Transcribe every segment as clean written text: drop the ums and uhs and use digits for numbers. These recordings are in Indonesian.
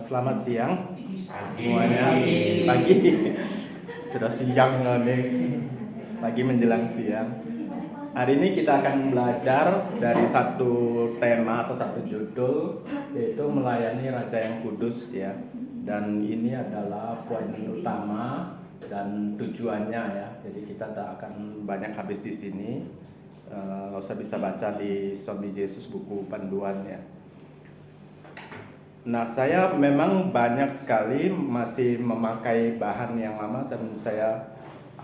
Selamat siang semuanya. Pagi sudah siang nih, pagi menjelang siang. Hari ini kita akan belajar dari satu tema atau satu judul, yaitu melayani Raja yang Kudus ya. Dan ini adalah poin utama dan tujuannya ya. Jadi kita tak akan banyak habis di sini. Nggak usah, bisa baca di Suami Yesus buku panduan ya. Nah, saya memang banyak sekali masih memakai bahan yang lama dan saya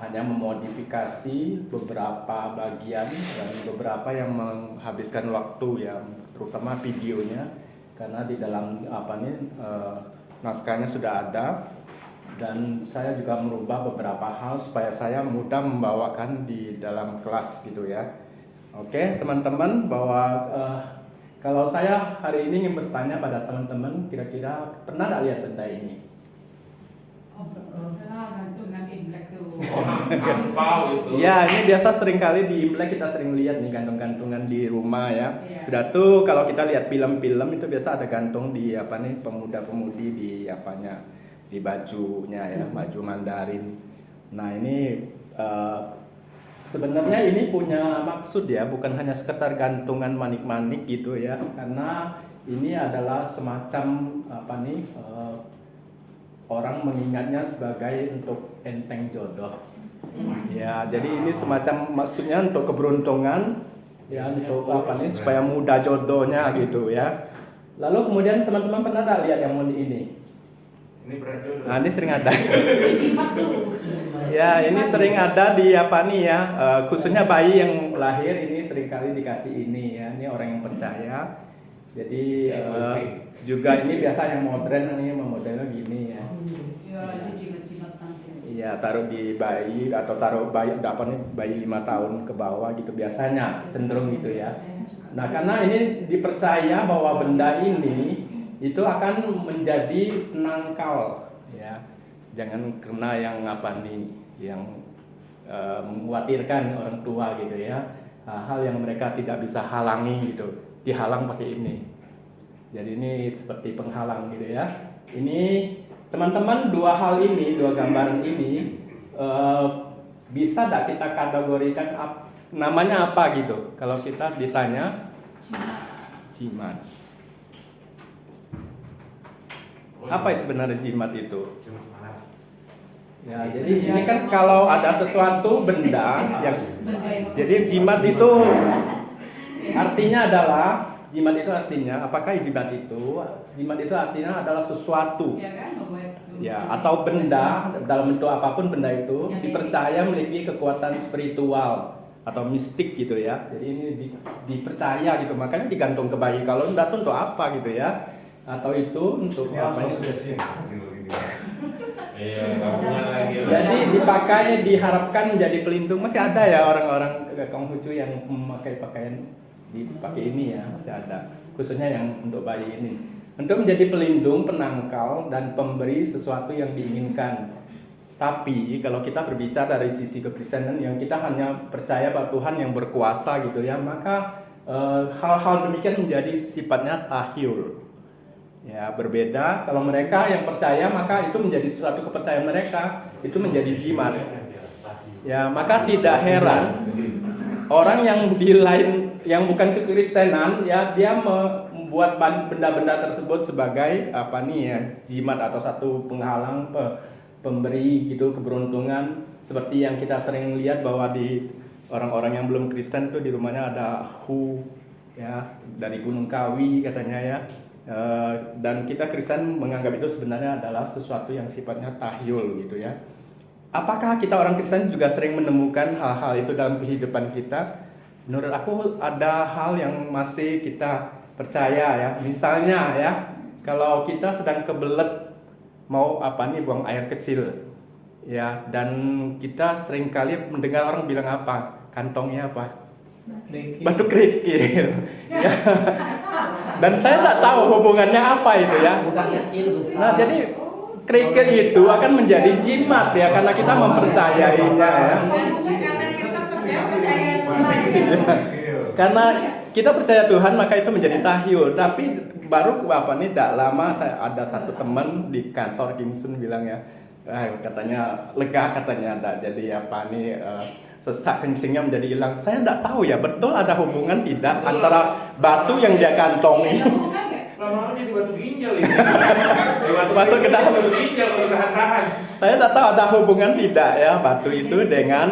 hanya memodifikasi beberapa bagian dan beberapa yang menghabiskan waktu ya, terutama videonya, karena di dalam naskahnya sudah ada, dan saya juga merubah beberapa hal supaya saya mudah membawakan di dalam kelas gitu ya. Oke, teman-teman, bahwa kalau saya hari ini ingin bertanya pada teman-teman, kira-kira pernah tak lihat benda ini? Gantungan Imlek tuh. Angpau itu. Ya, ini biasa sering kali di Imlek kita sering lihat nih gantung-gantungan di rumah ya. Iya. Sudah tuh kalau kita lihat film-film itu biasa ada gantung di pemuda-pemudi di bajunya ya, baju Mandarin. Nah, ini sebenarnya ini punya maksud ya, bukan hanya sekedar gantungan manik-manik gitu ya, karena ini adalah semacam orang mengingatnya sebagai untuk enteng jodoh. Ya, jadi ini semacam maksudnya untuk keberuntungan ya, untuk supaya mudah jodohnya gitu ya. Lalu kemudian teman-teman pernah tak lihat yang ini? Ini berjodoh. Nah, ini sering ada. Cipat tuh. Ya, ini sering ada di khususnya bayi yang lahir ini seringkali dikasih ini ya. Ini orang yang percaya. Jadi juga ini biasa yang modern, ini modelnya gini ya. Ya, itu cipat-cipat nanti. Iya, taruh di bayi atau taruh bayi 5 tahun ke bawah gitu biasanya, cenderung gitu ya. Nah, karena ini dipercaya bahwa benda ini itu akan menjadi penangkal ya. Jangan kena yang yang mengkhawatirkan orang tua gitu ya. Hal yang mereka tidak bisa halangi gitu, dihalang pakai ini. Jadi ini seperti penghalang gitu ya. Ini teman-teman, dua gambaran ini bisa tidak kita kategorikan namanya apa gitu? Kalau kita ditanya jimat. Apa sebenarnya jimat itu? Ya, jadi ini kan kalau ada sesuatu benda yang jadi jimat itu artinya apakah jimat itu artinya adalah sesuatu ya, atau benda dalam bentuk apapun benda itu dipercaya memiliki kekuatan spiritual atau mistik gitu ya. Jadi ini dipercaya gitu, makanya digantung ke bayi. Kalau enggak tuh untuk apa gitu ya, atau itu untuk apa ya? Jadi dipakai, diharapkan menjadi pelindung. Masih ada ya orang-orang Konghucu yang memakai pakaian dipakai ini ya, masih ada. Khususnya yang untuk bayi ini, untuk menjadi pelindung, penangkal, dan pemberi sesuatu yang diinginkan. Tapi kalau kita berbicara dari sisi kekristenan yang kita hanya percaya bahwa Tuhan yang berkuasa gitu ya, maka hal-hal demikian menjadi sifatnya tahyul. Ya, berbeda. Kalau mereka yang percaya, maka itu menjadi suatu kepercayaan mereka, itu menjadi jimat. Ya, maka tidak heran orang yang di lain yang bukan kekristenan ya, dia membuat benda-benda tersebut sebagai jimat atau satu penghalang, pemberi gitu keberuntungan, seperti yang kita sering lihat bahwa di orang-orang yang belum Kristen itu di rumahnya ada ya, dari Gunung Kawi katanya ya. Dan kita Kristen menganggap itu sebenarnya adalah sesuatu yang sifatnya tahyul gitu ya. Apakah kita orang Kristen juga sering menemukan hal-hal itu dalam kehidupan kita? Menurut aku ada hal yang masih kita percaya ya. Misalnya ya, kalau kita sedang kebelet mau buang air kecil ya, dan kita sering kali mendengar orang bilang kantongnya batu kerikil ya. Dan saya tak tahu hubungannya apa itu ya. Nah, jadi kerikil itu akan menjadi jimat ya, karena kita mempercayainya ya. Karena kita percaya Tuhan maka itu menjadi tahyul. Tapi baru tidak lama ada satu teman di kantor Kingsun bilang ya, katanya lega katanya ada jadi sesak kencingnya menjadi hilang. Saya tidak tahu ya betul ada hubungan tidak antara batu yang dia kantongi Lama-lama jadi batu ginjal ini. masuk ke dalam batu ginjal kalau tahan-tahan. Saya tidak tahu ada hubungan tidak ya batu itu dengan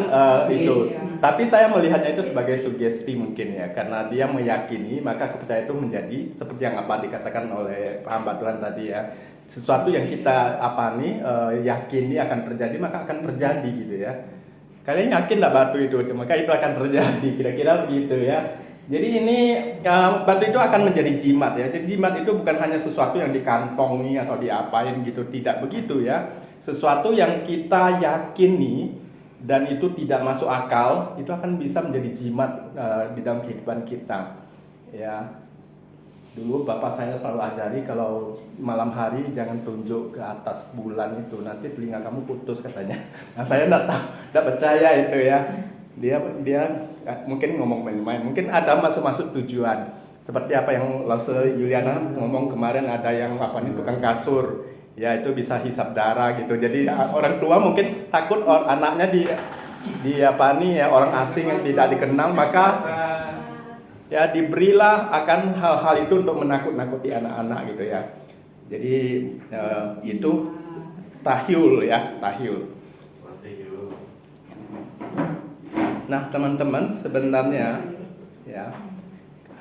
itu. Tapi saya melihatnya itu sebagai sugesti mungkin ya, karena dia meyakini maka kepercayaan itu menjadi seperti yang apa dikatakan oleh hamba Tuhan tadi ya. Sesuatu yang kita yakini akan terjadi maka akan terjadi gitu ya. Kalian yakin nggak batu itu maka itu akan terjadi kira-kira begitu ya. Jadi ini batu itu akan menjadi jimat ya. Jadi jimat itu bukan hanya sesuatu yang dikantongi atau diapain gitu, tidak begitu ya. Sesuatu yang kita yakini dan itu tidak masuk akal itu akan bisa menjadi jimat di dalam kehidupan kita. Ya. Dulu bapak saya selalu ajari kalau malam hari jangan tunjuk ke atas bulan itu, nanti telinga kamu putus katanya. Nah, saya tidak percaya itu ya. Dia mungkin ngomong main-main, mungkin ada masuk tujuan. Seperti apa yang Lause Yuliana ngomong kemarin, ada yang tukang kasur. Ya itu bisa hisap darah gitu. Jadi orang tua mungkin takut anaknya orang asing yang tidak dikenal, maka ya diberilah akan hal-hal itu untuk menakut-nakuti anak-anak gitu ya. Jadi itu tahyul ya, tahyul. Nah teman-teman, sebenarnya ya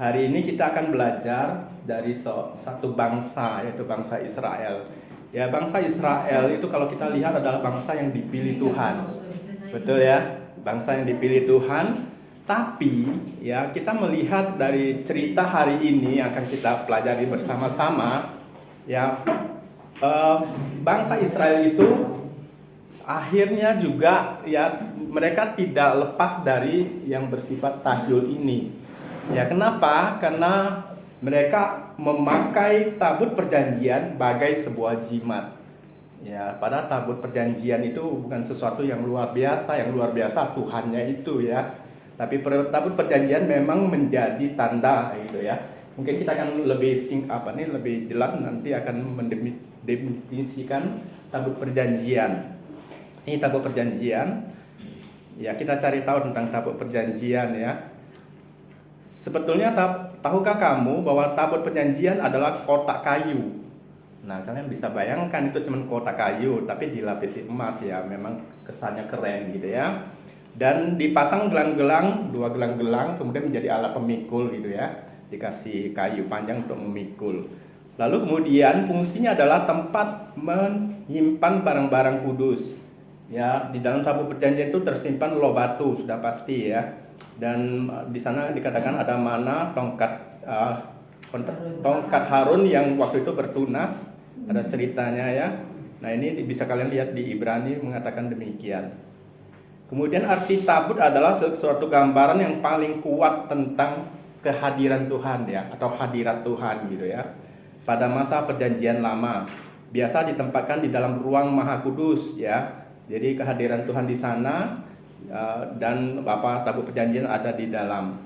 hari ini kita akan belajar dari satu bangsa, yaitu bangsa Israel. Ya bangsa Israel itu kalau kita lihat adalah bangsa yang dipilih Tuhan, betul ya, bangsa yang dipilih Tuhan. Tapi ya kita melihat dari cerita hari ini yang akan kita pelajari bersama-sama ya, bangsa Israel itu akhirnya juga ya mereka tidak lepas dari yang bersifat tahyul ini. Ya kenapa? Karena mereka memakai tabut perjanjian bagai sebuah jimat. Ya, pada tabut perjanjian itu bukan sesuatu yang luar biasa, yang luar biasa Tuhannya itu ya. Tapi tabut perjanjian memang menjadi tanda gitu ya. Mungkin kita akan lebih lebih jelas nanti akan mendefinisikan tabut perjanjian. Ini tabut perjanjian. Ya, kita cari tahu tentang tabut perjanjian ya. Sebetulnya tahukah kamu bahwa tabut perjanjian adalah kotak kayu? Nah, kalian bisa bayangkan itu cuma kotak kayu tapi dilapisi emas ya, memang kesannya keren gitu ya. Dan dipasang gelang-gelang, 2 gelang-gelang, kemudian menjadi alat pemikul gitu ya. Dikasih kayu panjang untuk memikul. Lalu kemudian fungsinya adalah tempat menyimpan barang-barang kudus. Ya, di dalam tabut perjanjian itu tersimpan loh batu, sudah pasti ya. Dan di sana dikatakan ada mana tongkat Harun yang waktu itu bertunas, ada ceritanya ya. Nah ini bisa kalian lihat di Ibrani mengatakan demikian. Kemudian arti tabut adalah suatu gambaran yang paling kuat tentang kehadiran Tuhan ya, atau hadirat Tuhan gitu ya. Pada masa perjanjian lama biasa ditempatkan di dalam ruang maha kudus ya. Jadi kehadiran Tuhan di sana dan tabut perjanjian ada di dalam.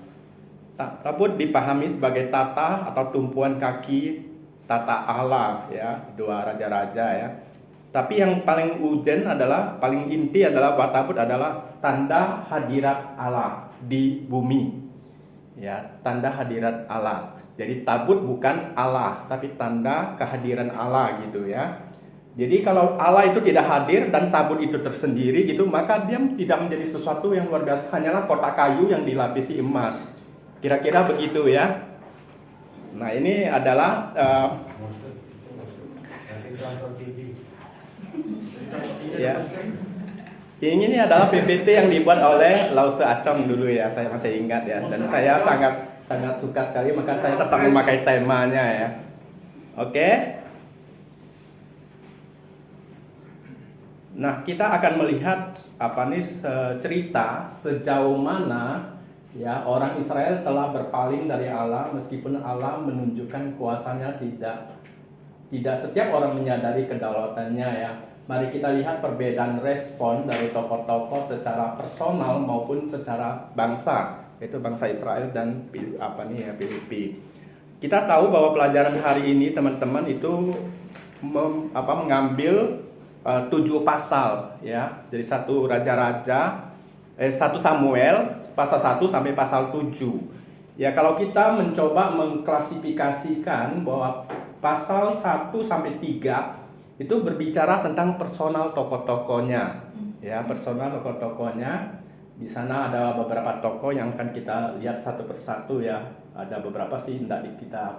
Tabut dipahami sebagai tata atau tumpuan kaki tata Allah ya, 2 raja-raja ya. Tapi yang paling paling inti adalah bahwa tabut adalah tanda hadirat Allah di bumi. Ya, tanda hadirat Allah. Jadi tabut bukan Allah, tapi tanda kehadiran Allah gitu ya. Jadi kalau Allah itu tidak hadir dan tabut itu tersendiri gitu, maka dia tidak menjadi sesuatu yang luar biasa, hanyalah kotak kayu yang dilapisi emas. Kira-kira begitu ya. Nah ini adalah ya. Ini adalah PPT yang dibuat oleh Lause Acong dulu ya, saya masih ingat ya. Dan saya sangat suka sekali, maka saya tetap memakai temanya ya. Oke. Nah, kita akan melihat cerita sejauh mana ya orang Israel telah berpaling dari Allah, meskipun Allah menunjukkan kuasanya tidak setiap orang menyadari kedaulatannya ya. Mari kita lihat perbedaan respon dari tokoh-tokoh secara personal maupun secara bangsa yaitu bangsa Israel dan Filipi. Kita tahu bahwa pelajaran hari ini teman-teman itu mengambil 7 pasal ya. Jadi 1 Samuel pasal 1 sampai pasal 7. Ya, kalau kita mencoba mengklasifikasikan bahwa pasal 1 sampai 3 itu berbicara tentang personal tokoh-tokohnya. Ya, personal tokoh-tokohnya. Di sana ada beberapa tokoh yang akan kita lihat satu persatu ya. Ada beberapa sih hendak kita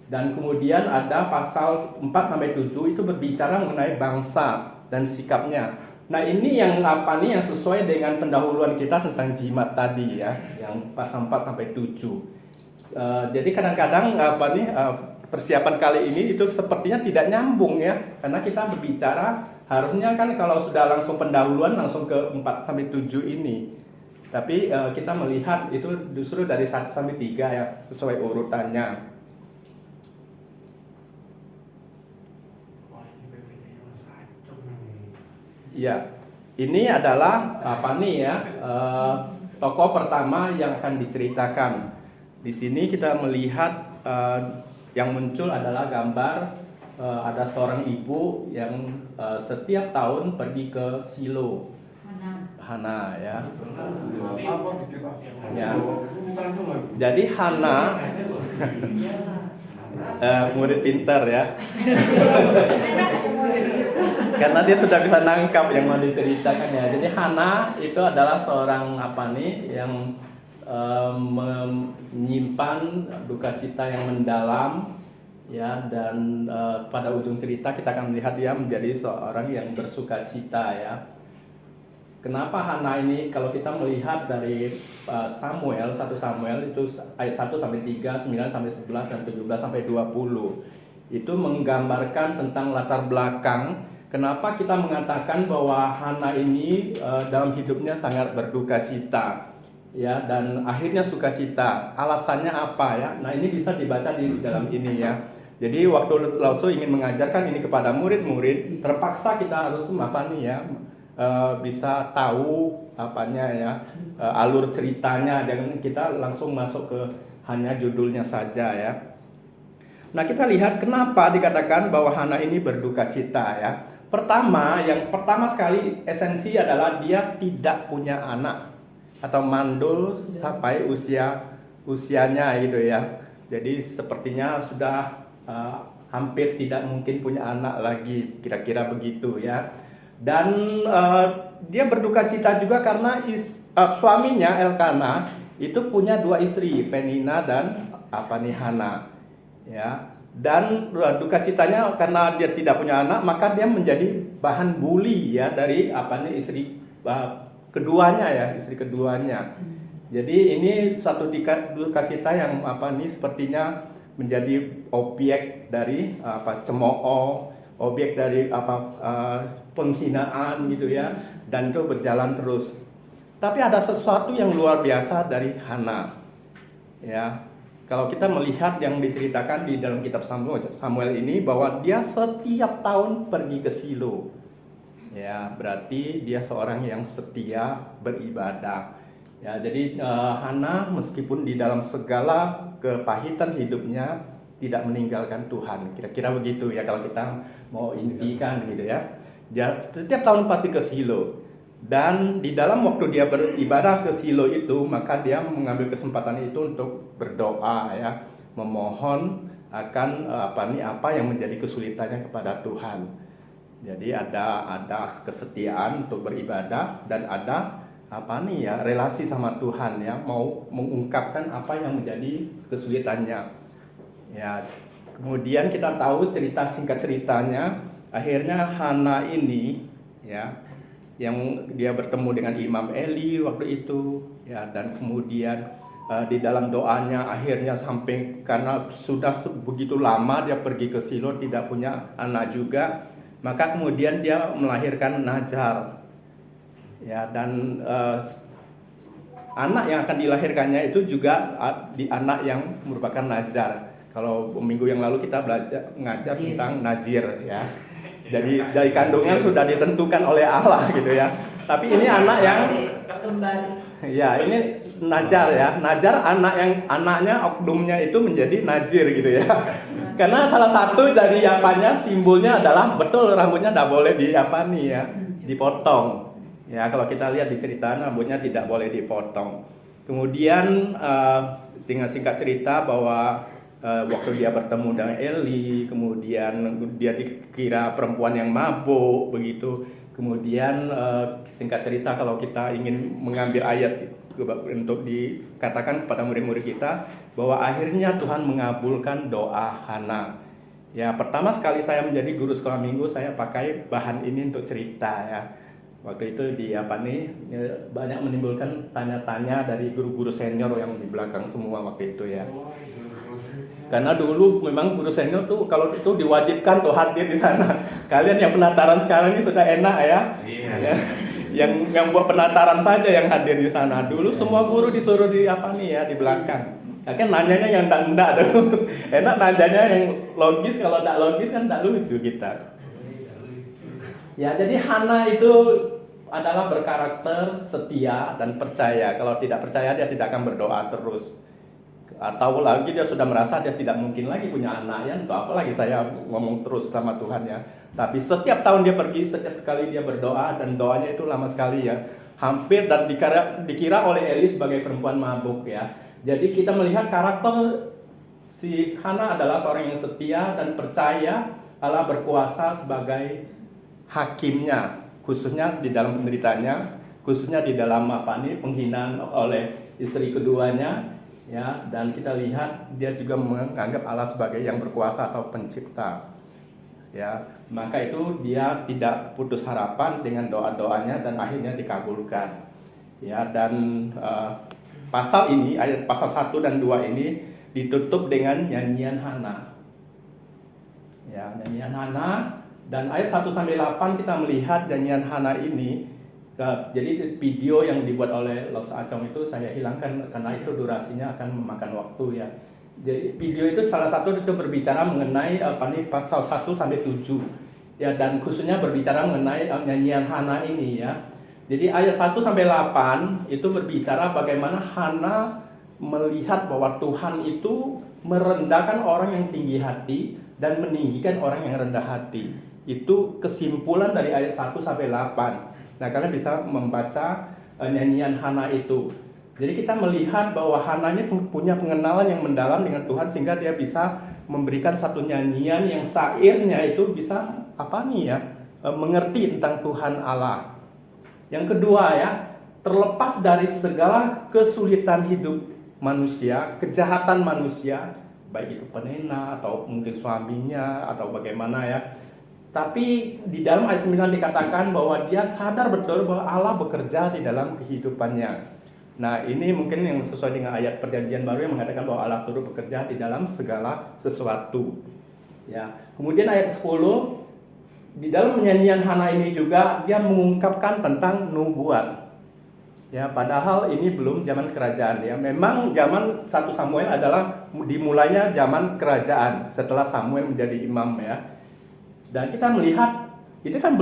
Dan kemudian ada pasal 4 sampai 7 itu berbicara mengenai bangsa dan sikapnya. Nah, ini yang yang sesuai dengan pendahuluan kita tentang jimat tadi ya, yang pasal 4 sampai 7. Jadi kadang-kadang persiapan kali ini itu sepertinya tidak nyambung ya, karena kita berbicara harusnya kan kalau sudah langsung pendahuluan langsung ke 4 sampai 7 ini. Tapi kita melihat itu justru dari 1 sampai 3 ya, sesuai urutannya. Ya, ini adalah tokoh pertama yang akan diceritakan. Di sini kita melihat yang muncul adalah gambar ada seorang ibu yang setiap tahun pergi ke Silo. Hana ya. Ya. Jadi Hana murid pintar ya. Karena dia sudah bisa nangkap yang mau diceritakan ya. Jadi Hana itu adalah seorang yang menyimpan duka cita yang mendalam ya, dan pada ujung cerita kita akan melihat dia menjadi seorang yang bersuka cita ya. Kenapa Hana ini kalau kita melihat dari 1 Samuel itu ayat 1 sampai 3, 9 sampai 11 dan 17 sampai 20. Itu menggambarkan tentang latar belakang kenapa kita mengatakan bahwa Hana ini dalam hidupnya sangat berduka cita ya, dan akhirnya sukacita. Alasannya apa ya? Nah, ini bisa dibaca di dalam ini ya. Jadi waktu Lauso ingin mengajarkan ini kepada murid-murid, terpaksa kita harus bisa tahu alur ceritanya, dan kita langsung masuk ke hanya judulnya saja ya. Nah, kita lihat kenapa dikatakan bahwa Hana ini berduka cita ya. Yang pertama sekali esensi adalah dia tidak punya anak atau mandul sampai usianya gitu ya. Jadi sepertinya sudah hampir tidak mungkin punya anak lagi, kira-kira begitu ya. Dan dia berduka cita juga karena suaminya Elkana itu punya 2 istri, Penina dan Hana ya. Dan duka citanya karena dia tidak punya anak, maka dia menjadi bahan bully ya dari istri keduanya. Jadi ini satu duka cita yang sepertinya menjadi objek dari cemooh, objek dari penghinaan gitu ya, dan itu berjalan terus. Tapi ada sesuatu yang luar biasa dari Hana ya. Kalau kita melihat yang diceritakan di dalam kitab Samuel ini, bahwa dia setiap tahun pergi ke Silo ya, berarti dia seorang yang setia beribadah ya. Jadi Hana meskipun di dalam segala kepahitan hidupnya tidak meninggalkan Tuhan, kira-kira begitu ya kalau kita mau intikan gitu ya. Dia setiap tahun pasti ke Silo, dan di dalam waktu dia beribadah ke Silo itu, maka dia mengambil kesempatan itu untuk berdoa ya, memohon akan apa yang menjadi kesulitannya kepada Tuhan. Jadi ada kesetiaan untuk beribadah, dan ada relasi sama Tuhan ya, mau mengungkapkan apa yang menjadi kesulitannya ya. Kemudian kita tahu singkat ceritanya, akhirnya Hana ini ya, yang dia bertemu dengan Imam Eli waktu itu ya, dan kemudian di dalam doanya akhirnya sampai, karena sudah begitu lama dia pergi ke Silo tidak punya anak juga, maka kemudian dia melahirkan Najar ya. Dan anak yang akan dilahirkannya itu juga anak yang merupakan Najar. Kalau minggu yang lalu kita belajar ngajar tentang Nazir ya. Jadi dari kandungan sudah ditentukan oleh Allah gitu ya. Tapi ini anak yang Ya, ini Najar ya. Najar anaknya oknumnya itu menjadi Najir gitu ya. Karena salah satu dari apanya simbolnya adalah betul rambutnya tidak boleh dipotong. Ya, kalau kita lihat di cerita rambutnya tidak boleh dipotong. Kemudian dengan singkat cerita bahwa waktu dia bertemu dengan Eli, kemudian dia dikira perempuan yang mabuk begitu. Kemudian singkat cerita kalau kita ingin mengambil ayat untuk dikatakan kepada murid-murid kita bahwa akhirnya Tuhan mengabulkan doa Hana. Ya, pertama sekali saya menjadi guru sekolah minggu saya pakai bahan ini untuk cerita ya. Waktu itu banyak menimbulkan tanya-tanya dari guru-guru senior yang di belakang semua waktu itu ya. Karena dulu memang guru senior tuh kalau itu diwajibkan tuh hadir di sana. Kalian yang penataran sekarang ini sudah enak ya. Iya. Ya. Yang buat penataran saja yang hadir di sana. Dulu semua guru disuruh di belakang. Ya kan nanyanya yang enggak tuh. Enak nanyanya yang logis, kalau enggak logis kan enggak lucu kita. Ya, jadi Hana itu adalah berkarakter setia dan percaya. Kalau tidak percaya dia tidak akan berdoa terus. Atau lagi dia sudah merasa dia tidak mungkin lagi punya anak ya, untuk apa lagi saya ngomong terus sama Tuhan ya. Tapi setiap tahun dia pergi, setiap kali dia berdoa dan doanya itu lama sekali ya. Hampir dan dikira oleh Eli sebagai perempuan mabuk ya. Jadi kita melihat karakter si Hana adalah seorang yang setia dan percaya Allah berkuasa sebagai hakimnya, khususnya di dalam penderitaannya, khususnya di dalam penghinaan oleh istri keduanya. Ya, dan kita lihat dia juga menganggap Allah sebagai yang berkuasa atau pencipta. Ya, maka itu dia tidak putus harapan dengan doa-doanya dan akhirnya dikabulkan. Ya, dan pasal 1 dan 2 ini ditutup dengan nyanyian Hana. Ya, nyanyian Hana, dan ayat 1 sampai 8 kita melihat nyanyian Hana ini. Jadi video yang dibuat oleh Los Acong itu saya hilangkan karena itu durasinya akan memakan waktu ya. Jadi video itu salah satu itu berbicara mengenai pasal 1 sampai 7 ya, dan khususnya berbicara mengenai nyanyian Hana ini ya. Jadi ayat 1 sampai 8 itu berbicara bagaimana Hana melihat bahwa Tuhan itu merendahkan orang yang tinggi hati dan meninggikan orang yang rendah hati. Itu kesimpulan dari ayat 1 sampai 8. Nah, kalian bisa membaca nyanyian Hana itu. Jadi kita melihat bahwa Hananya punya pengenalan yang mendalam dengan Tuhan sehingga dia bisa memberikan satu nyanyian yang syairnya itu bisa mengerti tentang Tuhan Allah. Yang kedua ya, terlepas dari segala kesulitan hidup manusia, kejahatan manusia, baik itu penena atau mungkin suaminya atau bagaimana ya. Tapi di dalam ayat 9 dikatakan bahwa dia sadar betul bahwa Allah bekerja di dalam kehidupannya. Nah, ini mungkin yang sesuai dengan ayat perjanjian baru yang mengatakan bahwa Allah turut bekerja di dalam segala sesuatu. Ya. Kemudian ayat 10, di dalam nyanyian Hana ini juga dia mengungkapkan tentang nubuat. Ya, padahal ini belum zaman kerajaan ya. Memang zaman 1 Samuel adalah dimulainya zaman kerajaan setelah Samuel menjadi imam ya. Dan kita melihat itu kan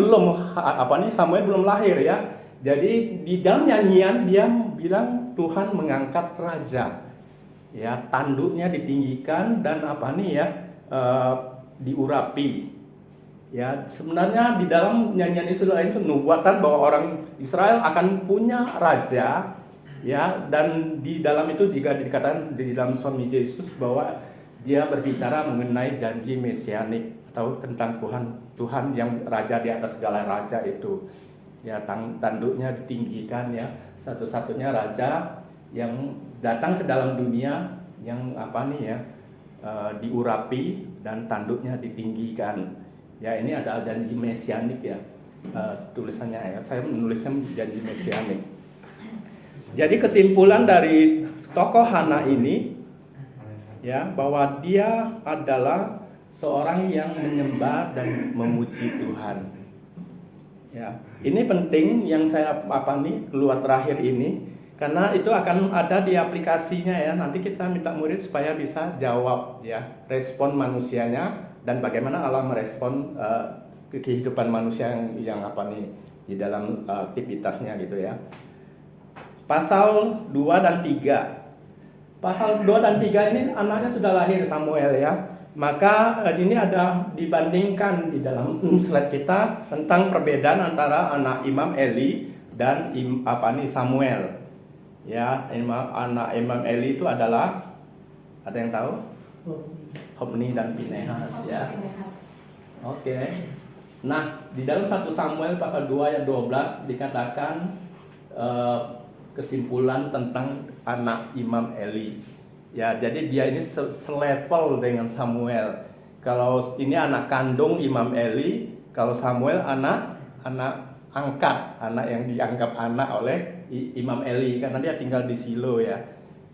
Samuel belum lahir ya. Jadi di dalam nyanyian dia bilang Tuhan mengangkat raja. Ya, tanduknya ditinggikan dan diurapi. Ya, sebenarnya di dalam nyanyian Israel itu nubuatan bahwa orang Israel akan punya raja. Ya, dan di dalam itu juga dikatakan di dalam suami Yesus bahwa dia berbicara mengenai janji mesianik atau tentang Tuhan yang raja di atas segala raja itu. Ya, tanduknya ditinggikan ya, satu-satunya raja yang datang ke dalam dunia yang diurapi dan tanduknya ditinggikan. Ya, ini adalah janji mesianik ya. Tulisannya ya, saya menulisnya janji mesianik. Jadi kesimpulan dari tokoh Hana ini ya, bahwa dia adalah seorang yang menyembah dan memuji Tuhan. Ya, ini penting yang saya keluar terakhir ini karena itu akan ada di aplikasinya ya. Nanti kita minta murid supaya bisa jawab ya, respon manusianya dan bagaimana Allah merespon kehidupan manusia yang di dalam aktivitasnya gitu ya. pasal 2 dan 3. Pasal 2 dan 3 ini anaknya sudah lahir Samuel ya. Maka ini ada dibandingkan di dalam slide kita tentang perbedaan antara anak Imam Eli dan Samuel. Ya, anak Imam Eli itu adalah, ada yang tahu? Hofni dan Pinehas ya. Oke. Nah, di dalam 1 Samuel pasal 2 ayat 12 dikatakan kesimpulan tentang anak Imam Eli. Ya, jadi dia ini selevel dengan Samuel. Kalau ini anak kandung Imam Eli, kalau Samuel anak angkat, anak yang dianggap anak oleh Imam Eli karena dia tinggal di Silo ya.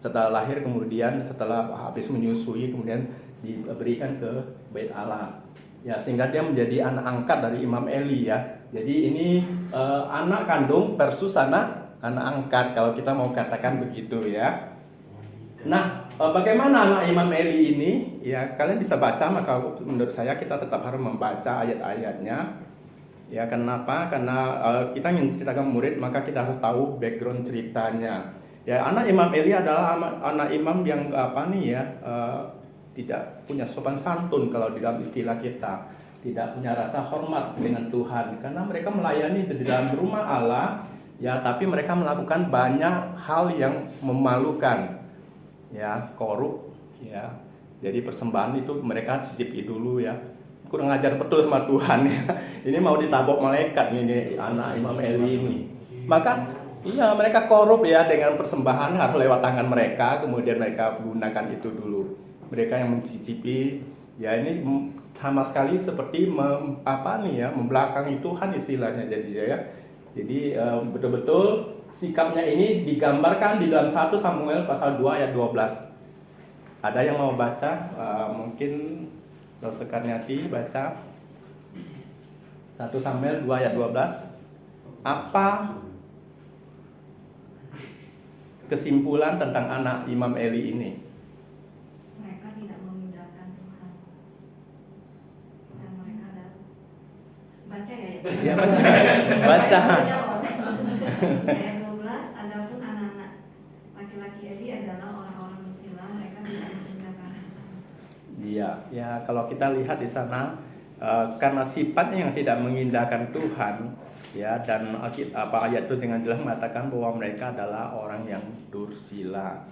Setelah lahir kemudian setelah habis menyusui kemudian diberikan ke Bait Allah. Ya, sehingga dia menjadi anak angkat dari Imam Eli ya. Jadi ini anak kandung versus anak angkat kalau kita mau katakan begitu ya. Nah, bagaimana anak Imam Eli ini? Ya, kalian bisa baca, maka menurut saya kita tetap harus membaca ayat-ayatnya. Ya, kenapa? Karena kita ingin ceritakan murid, maka kita harus tahu background ceritanya. Ya, anak Imam Eli adalah anak imam yang tidak punya sopan santun kalau di dalam istilah kita, tidak punya rasa hormat dengan Tuhan, karena mereka melayani di dalam rumah Allah, ya, tapi mereka melakukan banyak hal yang memalukan, ya, korup, ya. Jadi persembahan itu mereka cicipi dulu ya, kurang ajar betul sama Tuhan ya. Ini mau ditabok malaikat ini anak Imam Eli ini. Maka iya, mereka korup ya dengan persembahan harus lewat tangan mereka, kemudian mereka gunakan itu dulu. Mereka yang mencicipi, ya ini sama sekali seperti membelakangi Tuhan istilahnya jadi ya. Jadi betul-betul sikapnya ini digambarkan di dalam 1 Samuel pasal 2 ayat 12. Ada yang mau baca? Mungkin Dr. Karniati baca 1 Samuel 2 ayat 12. Apa kesimpulan tentang anak Imam Eli ini? Mereka tidak memindahkan Tuhan. Dan mereka baca ya? Ya, baca. Ayat 12, adapun anak-anak laki-laki Eli adalah orang-orang bersila, mereka tidak memindahkan Tuhan. Iya, ya kalau kita lihat di sana karena sifatnya yang tidak mengindahkan Tuhan, ya, dan ayat itu dengan jelas mengatakan bahwa mereka adalah orang yang dursila,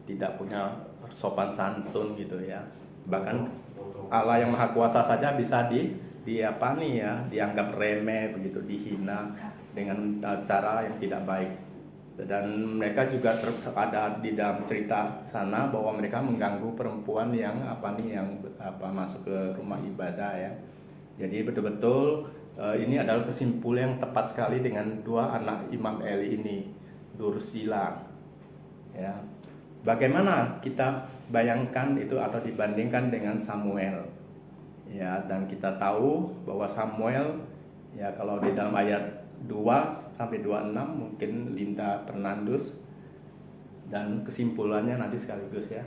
tidak punya sopan santun gitu ya. Bahkan Allah yang Maha Kuasa saja bisa dianggap remeh begitu, dihina dengan cara yang tidak baik. Dan mereka juga ada di dalam cerita sana bahwa mereka mengganggu perempuan yang masuk ke rumah ibadah ya. Jadi betul-betul ini adalah kesimpulan yang tepat sekali dengan 2 anak Imam Eli ini, dursila. Ya. Bagaimana kita bayangkan itu atau dibandingkan dengan Samuel? Ya, dan kita tahu bahwa Samuel ya kalau di dalam ayat 2 sampai 26 mungkin Linda Fernandus dan kesimpulannya nanti sekaligus ya.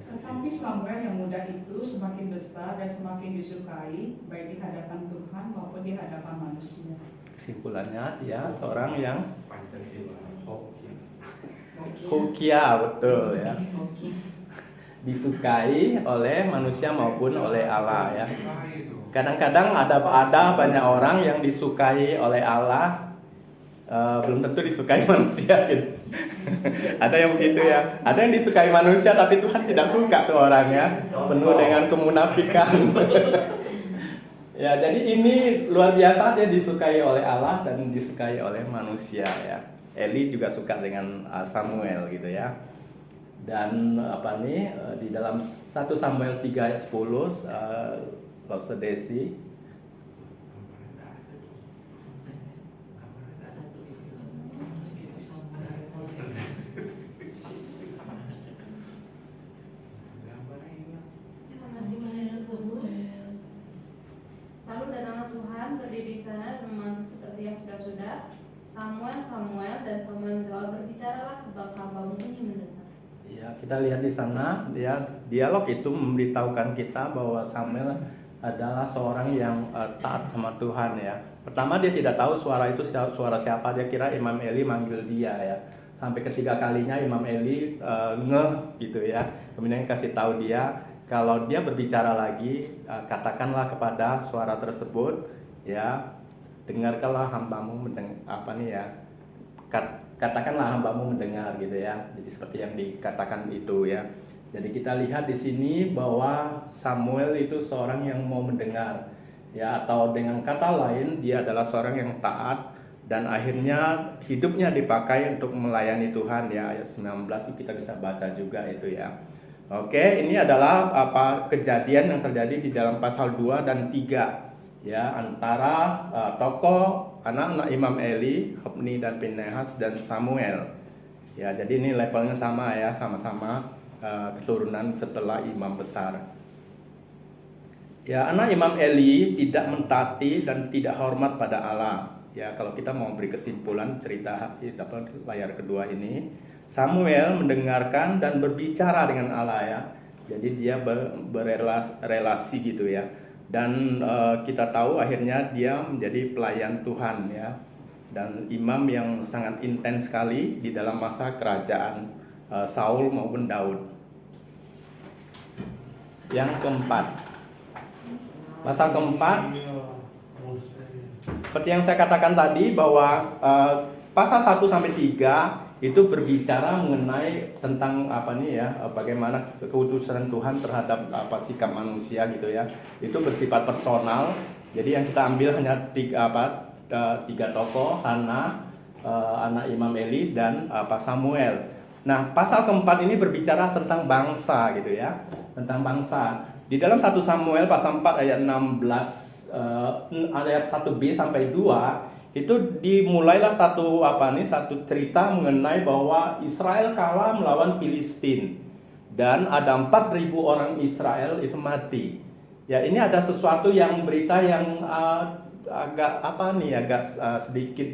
Tetapi Samuel yang muda itu semakin besar dan semakin disukai baik di hadapan Tuhan maupun di hadapan manusia. Kesimpulannya dia seorang yang Pancasila. hukia, betul ya. Disukai oleh manusia maupun oleh Allah ya. Kadang-kadang ada banyak orang yang disukai oleh Allah, belum tentu disukai manusia gitu. Ada yang begitu ya. Ada yang disukai manusia tapi Tuhan tidak suka tuh orangnya, penuh dengan kemunafikan. Ya, jadi ini luar biasa, dia disukai oleh Allah dan disukai oleh manusia ya. Eli juga suka dengan Samuel gitu ya. Dan di dalam 1 Samuel 3 ayat 10 Lose Desi. Lalu datanglah Tuhan berdiri di sana memang seperti yang sudah-sudah. Samuel dan Samuel menjawab, berbicaralah sebab hambamu ini mendengar. Ya, kita lihat di sana dialog itu memberitahukan kita bahwa Samuel adalah seorang yang taat sama Tuhan ya. Pertama dia tidak tahu suara itu suara siapa, dia kira Imam Eli manggil dia ya. Sampai ketiga kalinya Imam Eli ngeh gitu ya. Kemudian kasih tahu dia kalau dia berbicara lagi, katakanlah kepada suara tersebut, ya, dengarkanlah hambamu katakanlah hambamu mendengar gitu ya. Jadi seperti yang dikatakan itu ya. Jadi kita lihat di sini bahwa Samuel itu seorang yang mau mendengar, ya, atau dengan kata lain dia adalah seorang yang taat. Dan akhirnya hidupnya dipakai untuk melayani Tuhan ya. Ayat 19 kita bisa baca juga itu ya. Oke, ini adalah kejadian yang terjadi di dalam pasal 2 dan 3 ya, antara tokoh anak-anak Imam Eli, Hofni dan Pinehas dan Samuel. Ya, jadi ini levelnya sama ya, sama-sama keturunan setelah imam besar. Ya, anak Imam Eli tidak mentaati dan tidak hormat pada Allah. Ya, kalau kita mau beri kesimpulan cerita layar kedua ini, Samuel mendengarkan dan berbicara dengan Allah ya. Jadi dia berrelasi gitu ya. Dan kita tahu akhirnya dia menjadi pelayan Tuhan ya. Dan imam yang sangat intens sekali di dalam masa kerajaan Saul maupun Daud. Yang keempat, pasal keempat, seperti yang saya katakan tadi bahwa pasal 1 sampai 3 itu berbicara mengenai tentang bagaimana keutusan Tuhan terhadap sikap manusia gitu ya. Itu bersifat personal. Jadi yang kita ambil hanya tiga tokoh, Hana, anak Imam Eli dan Samuel. Nah, pasal keempat ini berbicara tentang bangsa gitu ya, tentang bangsa. Di dalam 1 Samuel pasal 4 ayat 16 ayat 1b sampai 2 itu dimulailah satu cerita mengenai bahwa Israel kalah melawan Filistin dan ada 4.000 orang Israel itu mati. Ya, ini ada sesuatu yang berita yang agak sedikit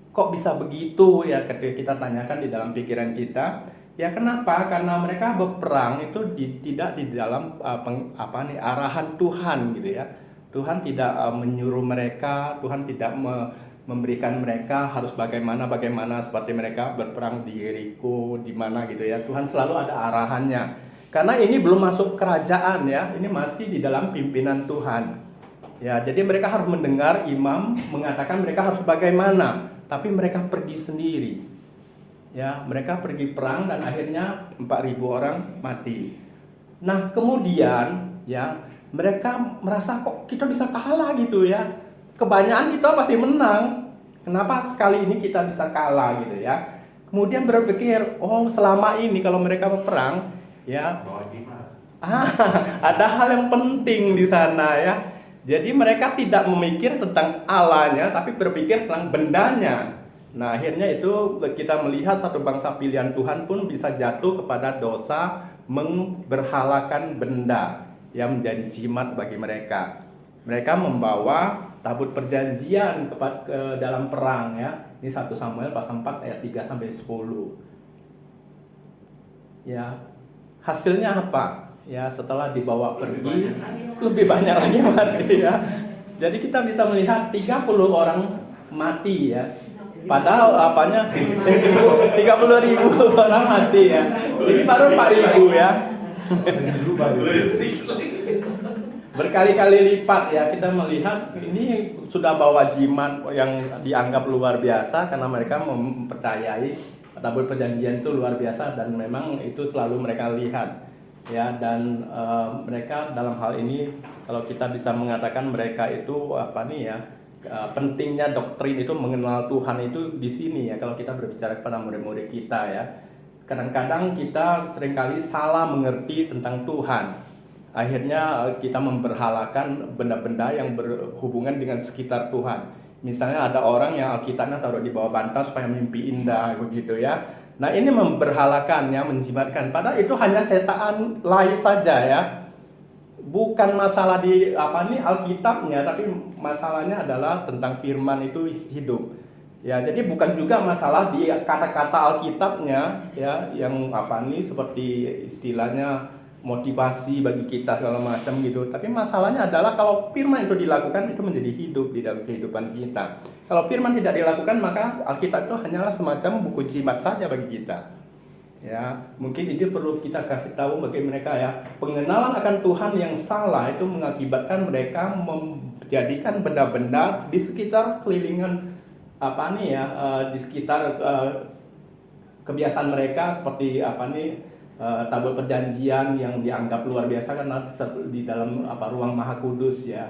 kok bisa begitu ya, ketika kita tanyakan di dalam pikiran kita. Ya, kenapa? Karena mereka berperang itu tidak di dalam arahan Tuhan gitu ya. Tuhan tidak menyuruh mereka, Tuhan tidak memberikan mereka harus bagaimana seperti mereka berperang di Yeriko, di mana gitu ya. Tuhan selalu ada arahannya. Karena ini belum masuk kerajaan ya, ini masih di dalam pimpinan Tuhan. Ya, jadi mereka harus mendengar imam mengatakan mereka harus bagaimana, tapi mereka pergi sendiri. Ya, mereka pergi perang dan akhirnya 4.000 orang mati. Nah, kemudian ya mereka merasa kok kita bisa kalah gitu ya. Kebanyakan kita pasti menang. Kenapa sekali ini kita bisa kalah gitu ya. Kemudian berpikir, oh selama ini kalau mereka berperang ya ada hal yang penting di sana ya. Jadi mereka tidak memikir tentang Allahnya tapi berpikir tentang bendanya. Nah, akhirnya itu kita melihat satu bangsa pilihan Tuhan pun bisa jatuh kepada dosa memberhalakan benda yang menjadi jimat bagi mereka. Mereka membawa tabut perjanjian ke dalam perang ya. Ini 1 Samuel pasal 4 ayat 3 sampai 10. Ya. Hasilnya apa? Ya, setelah dibawa pergi lebih banyak lagi mati ya. Jadi kita bisa melihat 30 orang mati ya. Padahal 30.000 orang mati ya. Jadi baru 4.000 ya. Berkali-kali lipat ya, kita melihat ini sudah bawa jimat yang dianggap luar biasa karena mereka mempercayai tabut perjanjian itu luar biasa dan memang itu selalu mereka lihat ya. Dan mereka dalam hal ini kalau kita bisa mengatakan mereka itu pentingnya doktrin itu mengenal Tuhan itu di sini ya. Kalau kita berbicara kepada murid-murid kita ya, kadang-kadang kita seringkali salah mengerti tentang Tuhan. Akhirnya kita memberhalakan benda-benda yang berhubungan dengan sekitar Tuhan. Misalnya ada orang yang Alkitabnya taruh di bawah bantal supaya mimpi indah begitu ya. Nah, ini memberhalakan ya, menjimatkan. Padahal itu hanya cetakan live saja ya. Bukan masalah di Alkitabnya, tapi masalahnya adalah tentang firman itu hidup. Ya, jadi bukan juga masalah di kata-kata Alkitabnya ya, yang seperti istilahnya motivasi bagi kita segala macam gitu. Tapi masalahnya adalah kalau firman itu dilakukan, itu menjadi hidup di dalam kehidupan kita. Kalau firman tidak dilakukan, maka Alkitab itu hanyalah semacam buku jimat saja bagi kita. Ya, mungkin ini perlu kita kasih tahu bagi mereka ya. Pengenalan akan Tuhan yang salah itu mengakibatkan mereka menjadikan benda-benda di sekitar kelilingan di sekitar kebiasaan mereka seperti tabel perjanjian yang dianggap luar biasa karena di dalam ruang Maha Kudus ya.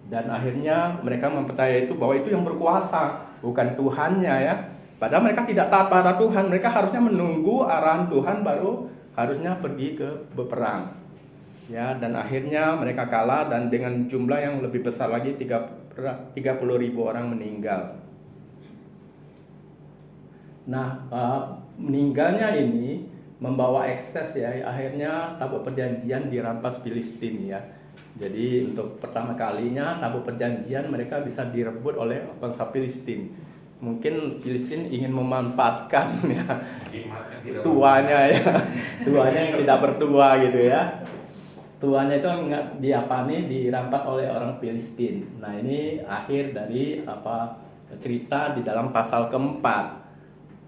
Dan akhirnya mereka mempercayai itu bahwa itu yang berkuasa, bukan Tuhannya ya. Padahal mereka tidak taat pada Tuhan, mereka harusnya menunggu arahan Tuhan baru harusnya pergi ke berperang. Ya, dan akhirnya mereka kalah dan dengan jumlah yang lebih besar lagi 30.000 orang meninggal. Nah, meninggalnya ini membawa ekses ya, akhirnya tabut perjanjian dirampas Filistin ya. Jadi untuk pertama kalinya tabut perjanjian mereka bisa direbut oleh bangsa Filistin. Mungkin Filistin ingin memanfaatkan ya tuanya yang tidak bertua gitu ya. Tuanya itu dirampas oleh orang Filistin. Nah, ini akhir dari cerita di dalam pasal keempat.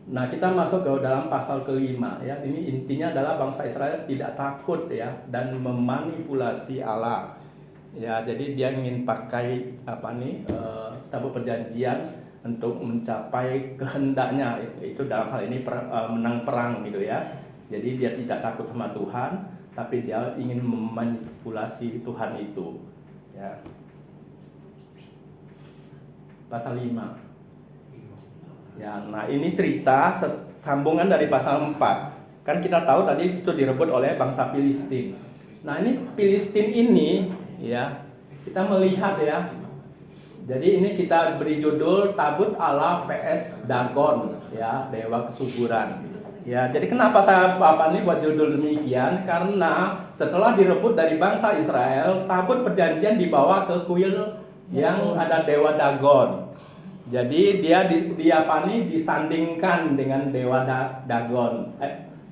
Nah, kita masuk ke dalam pasal kelima ya. Ini intinya adalah bangsa Israel tidak takut ya dan memanipulasi Allah. Ya, jadi dia ingin pakai tabut perjanjian untuk mencapai kehendaknya, itu dalam hal ini menang perang gitu ya. Jadi dia tidak takut sama Tuhan, tapi dia ingin memanipulasi Tuhan itu ya. Pasal 5 ya. Nah, ini cerita sambungan dari pasal 4. Kan kita tahu tadi itu direbut oleh bangsa Filistin. Nah, ini Filistin ini ya, kita melihat ya. Jadi ini kita beri judul Tabut Allah PS Dagon ya, dewa kesuburan. Ya, jadi kenapa saya buat judul demikian? Karena setelah direbut dari bangsa Israel, tabut perjanjian dibawa ke kuil yang ada dewa Dagon. Jadi dia disandingkan dengan dewa Dagon.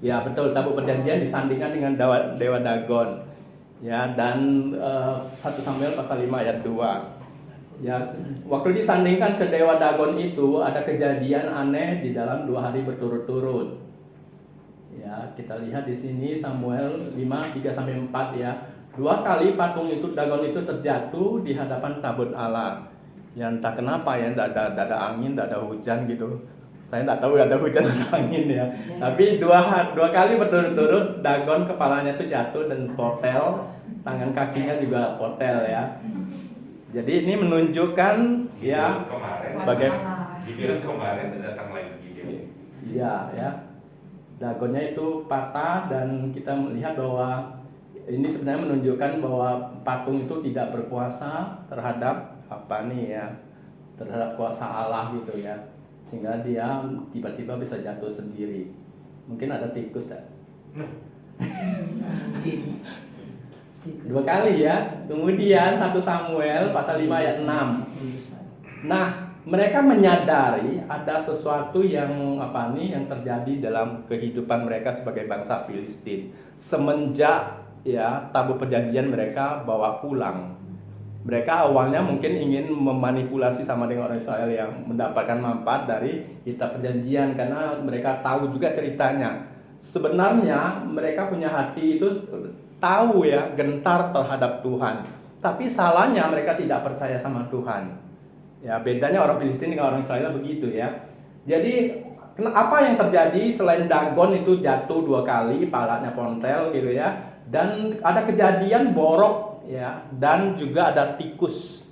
Ya betul, tabut perjanjian disandingkan dengan dewa Dagon. Ya, dan 1 Samuel pasal 5 ayat 2. Ya, waktu disandingkan ke dewa Dagon itu ada kejadian aneh di dalam 2 hari berturut-turut. Ya, kita lihat di sini Samuel 5:3-4 ya. 2 kali patung itu Dagon itu terjatuh di hadapan tabut Allah. Ya, entah kenapa ya, tidak ada angin, tidak ada hujan gitu. Saya tidak tahu ada hujan atau angin ya. Tapi dua kali berturut-turut Dagon kepalanya itu jatuh dan potel, tangan kakinya juga potel ya. Jadi ini menunjukkan ya kemarin datang lagi. Iya ya. Dagonnya itu patah dan kita melihat bahwa ini sebenarnya menunjukkan bahwa patung itu tidak berkuasa terhadap terhadap kuasa Allah gitu ya. Sehingga dia tiba-tiba bisa jatuh sendiri. Mungkin ada tikus tak? 2 kali ya. Kemudian 1 Samuel pasal 5 ayat 6. Nah, mereka menyadari ada sesuatu yang yang terjadi dalam kehidupan mereka sebagai bangsa Filistin semenjak ya tabut perjanjian mereka bawa pulang. Mereka awalnya mungkin ingin memanipulasi sama dengan orang Israel yang mendapatkan manfaat dari kitab perjanjian karena mereka tahu juga ceritanya. Sebenarnya mereka punya hati itu tahu ya, gentar terhadap Tuhan. Tapi salahnya mereka tidak percaya sama Tuhan. Ya, bedanya orang Filistin dengan orang Israel begitu ya. Jadi apa yang terjadi selain Dagon itu jatuh 2 kali, palanya pontel gitu ya. Dan ada kejadian borok ya, dan juga ada tikus.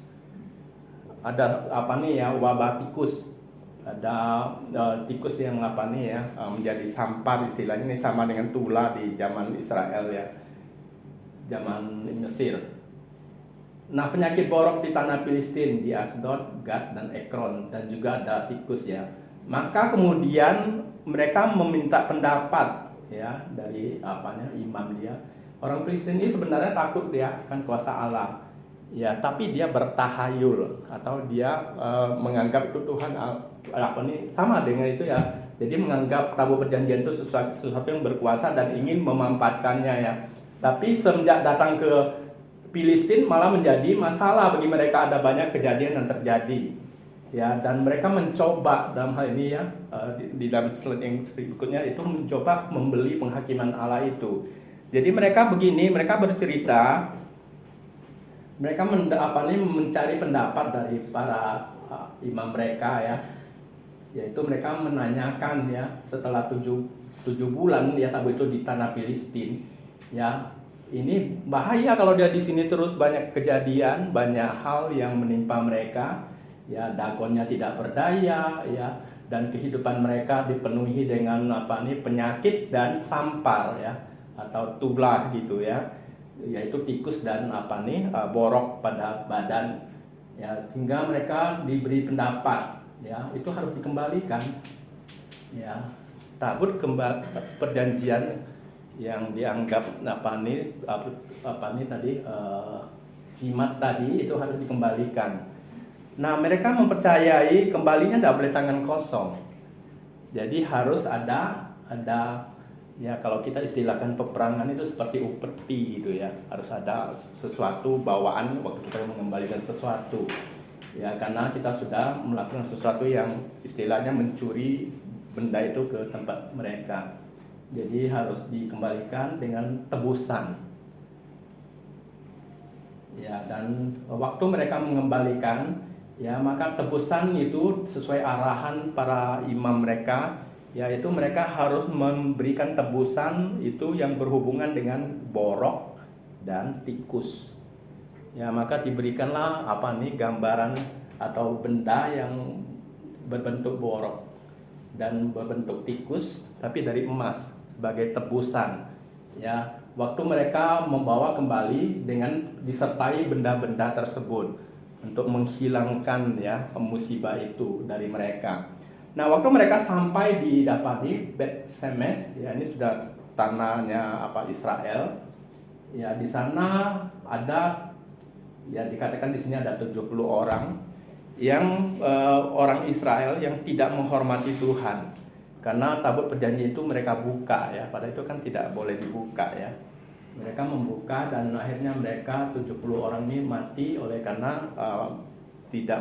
Ada wabah tikus. Ada tikus yang menjadi sampah istilahnya, ini sama dengan tula di zaman Israel ya. Zaman Mesir. Nah, penyakit borok di tanah Filistin di Asdod, Gad dan Ekron, dan juga ada tikus ya. Maka kemudian mereka meminta pendapat ya dari imam dia. Orang Filistin ini sebenarnya takut dia akan kuasa Allah. Ya, tapi dia bertahayul atau dia menganggap itu Tuhan sama dengan itu ya. Jadi menganggap tabut perjanjian itu sesuatu yang berkuasa dan ingin memanfaatkannya ya. Tapi semenjak datang ke Filistin malah menjadi masalah bagi mereka, ada banyak kejadian yang terjadi. Ya, dan mereka mencoba dalam hal ini ya, di dalam slide yang berikutnya itu mencoba membeli penghakiman Allah itu. Jadi mereka begini, mereka bercerita, mereka mencari pendapat dari para imam mereka ya, yaitu mereka menanyakan ya, setelah 7 bulan ya tabu itu di tanah Filistin ya, ini bahaya kalau dia di sini terus, banyak kejadian, banyak hal yang menimpa mereka ya, dagonnya tidak berdaya ya, dan kehidupan mereka dipenuhi dengan penyakit dan sampar ya, atau tulah gitu ya, yaitu tikus dan borok pada badan ya, sehingga mereka diberi pendapat ya, itu harus dikembalikan ya. Tabut perjanjian yang dianggap jimat tadi itu harus dikembalikan. Nah, mereka mempercayai kembalinya tidak boleh tangan kosong. Jadi harus ada ya, kalau kita istilahkan peperangan itu seperti upeti gitu ya. Harus ada sesuatu bawaan waktu kita mengembalikan sesuatu. Ya, karena kita sudah melakukan sesuatu yang istilahnya mencuri benda itu ke tempat mereka. Jadi harus dikembalikan dengan tebusan. Ya, dan waktu mereka mengembalikan ya, maka tebusan itu sesuai arahan para imam mereka, yaitu mereka harus memberikan tebusan itu yang berhubungan dengan borok dan tikus. Ya, maka diberikanlah gambaran atau benda yang berbentuk borok dan berbentuk tikus tapi dari emas sebagai tebusan. Ya, waktu mereka membawa kembali dengan disertai benda-benda tersebut untuk menghilangkan ya musibah itu dari mereka. Nah, waktu mereka sampai di Bet Semes ya, ini sudah tanahnya Israel. Ya, di sana ada ya, dikatakan di sini ada 70 orang yang orang Israel yang tidak menghormati Tuhan. Karena tabut perjanjian itu mereka buka ya, padahal itu kan tidak boleh dibuka ya. Mereka membuka dan akhirnya mereka 70 orang ini mati oleh karena tidak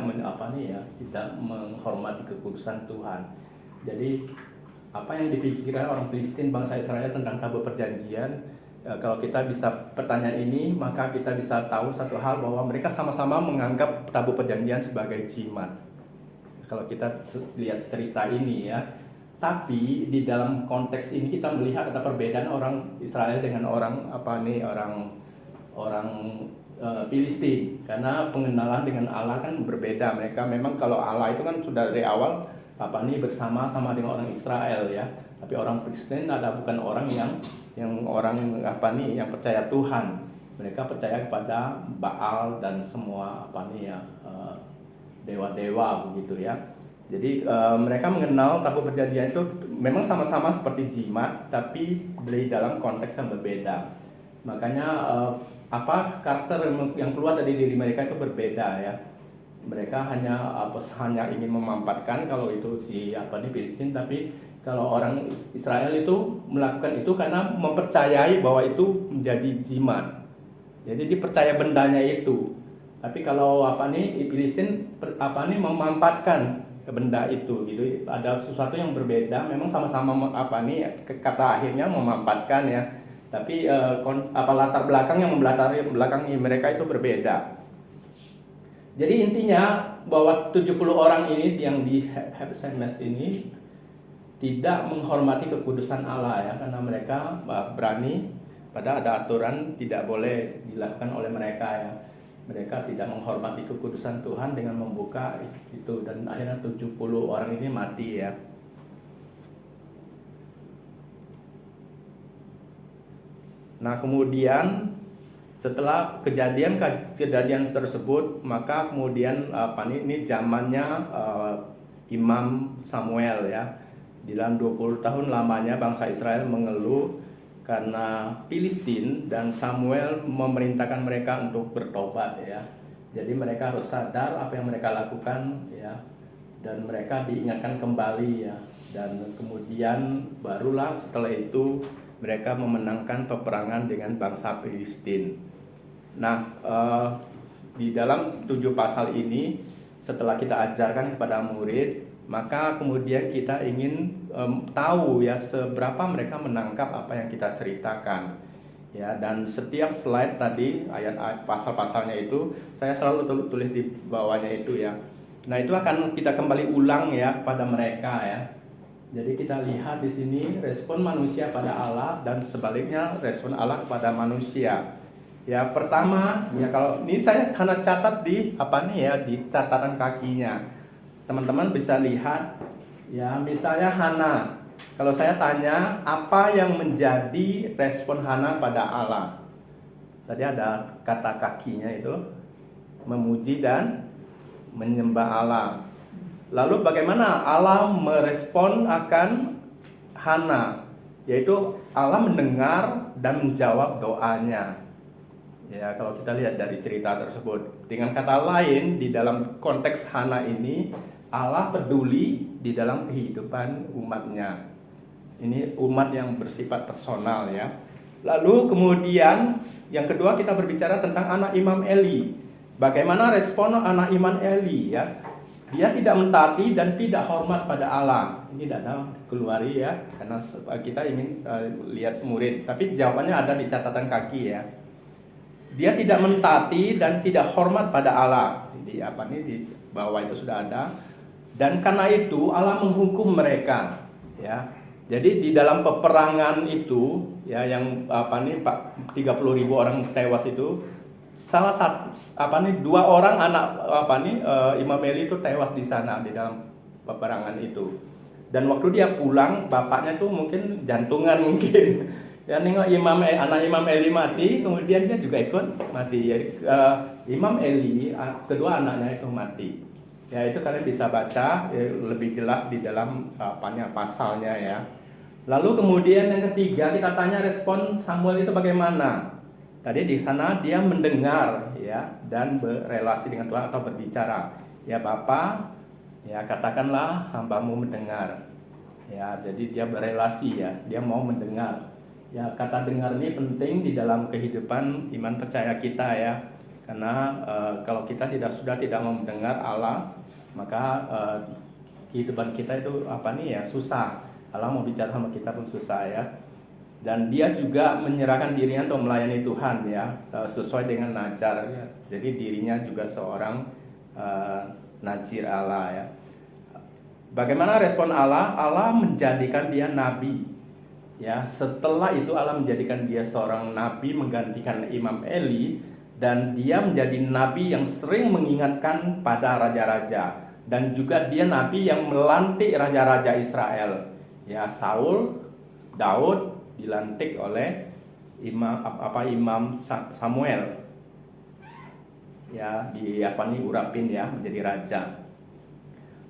menghormati kekudusan Tuhan. Jadi apa yang dipikirkan orang Filistin, bangsa Israel tentang tabut perjanjian, kalau kita bisa pertanyaan ini, maka kita bisa tahu satu hal, bahwa mereka sama-sama menganggap tabut perjanjian sebagai jimat. Kalau kita lihat cerita ini ya. Tapi di dalam konteks ini kita melihat ada perbedaan orang Israel dengan orang Filistin, karena pengenalan dengan Allah kan berbeda. Mereka memang kalau Allah itu kan sudah dari awal bersama-sama dengan orang Israel ya. Tapi orang Filistin bukan orang yang percaya Tuhan. Mereka percaya kepada Baal dan semua dewa-dewa begitu ya. Jadi mereka mengenal tabut perjanjian itu memang sama-sama seperti jimat, tapi dari dalam konteks yang berbeda. Makanya karakter yang keluar dari diri mereka itu berbeda ya. Mereka hanya ingin memampatkan kalau itu Filistin, tapi kalau orang Israel itu melakukan itu karena mempercayai bahwa itu menjadi jimat. Jadi dipercaya bendanya itu. Tapi kalau Filistin memampatkan benda itu gitu, ada sesuatu yang berbeda. Memang sama-sama kata akhirnya memampatkan ya, tapi latar belakang yang membelakangi mereka itu berbeda. Jadi intinya bahwa 70 orang ini yang di Semes ini tidak menghormati kekudusan Allah ya, karena mereka berani, padahal ada aturan tidak boleh dilakukan oleh mereka ya. Mereka tidak menghormati kekudusan Tuhan dengan membuka itu, dan akhirnya 70 orang ini mati ya. Nah, kemudian setelah kejadian tersebut, maka kemudian ini zamannya Imam Samuel ya. Di dalam 20 tahun lamanya bangsa Israel mengeluh karena Filistin, dan Samuel memerintahkan mereka untuk bertobat ya. Jadi mereka harus sadar apa yang mereka lakukan ya, dan mereka diingatkan kembali ya. Dan kemudian barulah setelah itu mereka memenangkan peperangan dengan bangsa Filistin. Nah, di dalam 7 pasal ini setelah kita ajarkan kepada murid, maka kemudian kita ingin tahu ya seberapa mereka menangkap apa yang kita ceritakan. Ya, dan setiap slide tadi ayat pasal-pasalnya itu saya selalu tulis di bawahnya itu ya. Nah, itu akan kita kembali ulang ya pada mereka ya. Jadi kita lihat di sini respon manusia pada Allah dan sebaliknya respon Allah kepada manusia. Ya, pertama ya, kalau ini saya hanya catat di di catatan kakinya. Teman-teman bisa lihat ya, misalnya Hana. Kalau saya tanya, apa yang menjadi respon Hana pada Allah? Tadi ada kata kakinya itu, memuji dan menyembah Allah. Lalu bagaimana Allah merespon akan Hana? Yaitu Allah mendengar dan menjawab doanya. Ya, kalau kita lihat dari cerita tersebut. Dengan kata lain, di dalam konteks Hana ini, Allah peduli di dalam kehidupan umatnya. Ini umat yang bersifat personal ya. Lalu kemudian yang kedua kita berbicara tentang anak Imam Eli. Bagaimana respon anak Imam Eli ya? Dia tidak mentaati dan tidak hormat pada Allah. Ini tidak keluari ya, karena kita ingin lihat murid. Tapi jawabannya ada di catatan kaki ya. Dia tidak mentaati dan tidak hormat pada Allah. Di di bawah itu sudah ada. Dan karena itu Allah menghukum mereka ya. Jadi di dalam peperangan itu ya yang 30.000 orang tewas itu, salah satu dua orang anak Imam Eli itu tewas di sana di dalam peperangan itu. Dan waktu dia pulang, bapaknya tuh mungkin jantungan mungkin. Ya, nengok anak Imam Eli mati, kemudian dia juga ikut mati. Ya, Imam Eli kedua anaknya itu mati. Ya, itu kalian bisa baca lebih jelas di dalam pasalnya ya. Lalu kemudian yang ketiga kita tanya respon Samuel itu bagaimana? Tadi di sana dia mendengar ya dan berelasi dengan Tuhan atau berbicara. Ya Bapa, ya katakanlah hambamu mendengar. Ya, jadi dia berelasi ya, dia mau mendengar. Ya, kata dengar ini penting di dalam kehidupan iman percaya kita ya. Karena kalau kita tidak mau mendengar Allah, maka kehidupan kita itu susah. Allah mau bicara sama kita pun susah ya. Dan dia juga menyerahkan dirinya untuk melayani Tuhan ya, sesuai dengan najar ya. Jadi dirinya juga seorang nazir Allah ya. Bagaimana respon Allah? Allah menjadikan dia nabi. Ya, setelah itu Allah menjadikan dia seorang nabi menggantikan Imam Eli, dan dia menjadi nabi yang sering mengingatkan pada raja-raja, dan juga dia nabi yang melantik raja-raja Israel. Ya, Saul, Daud dilantik oleh Imam Samuel. Ya, urapin ya menjadi raja.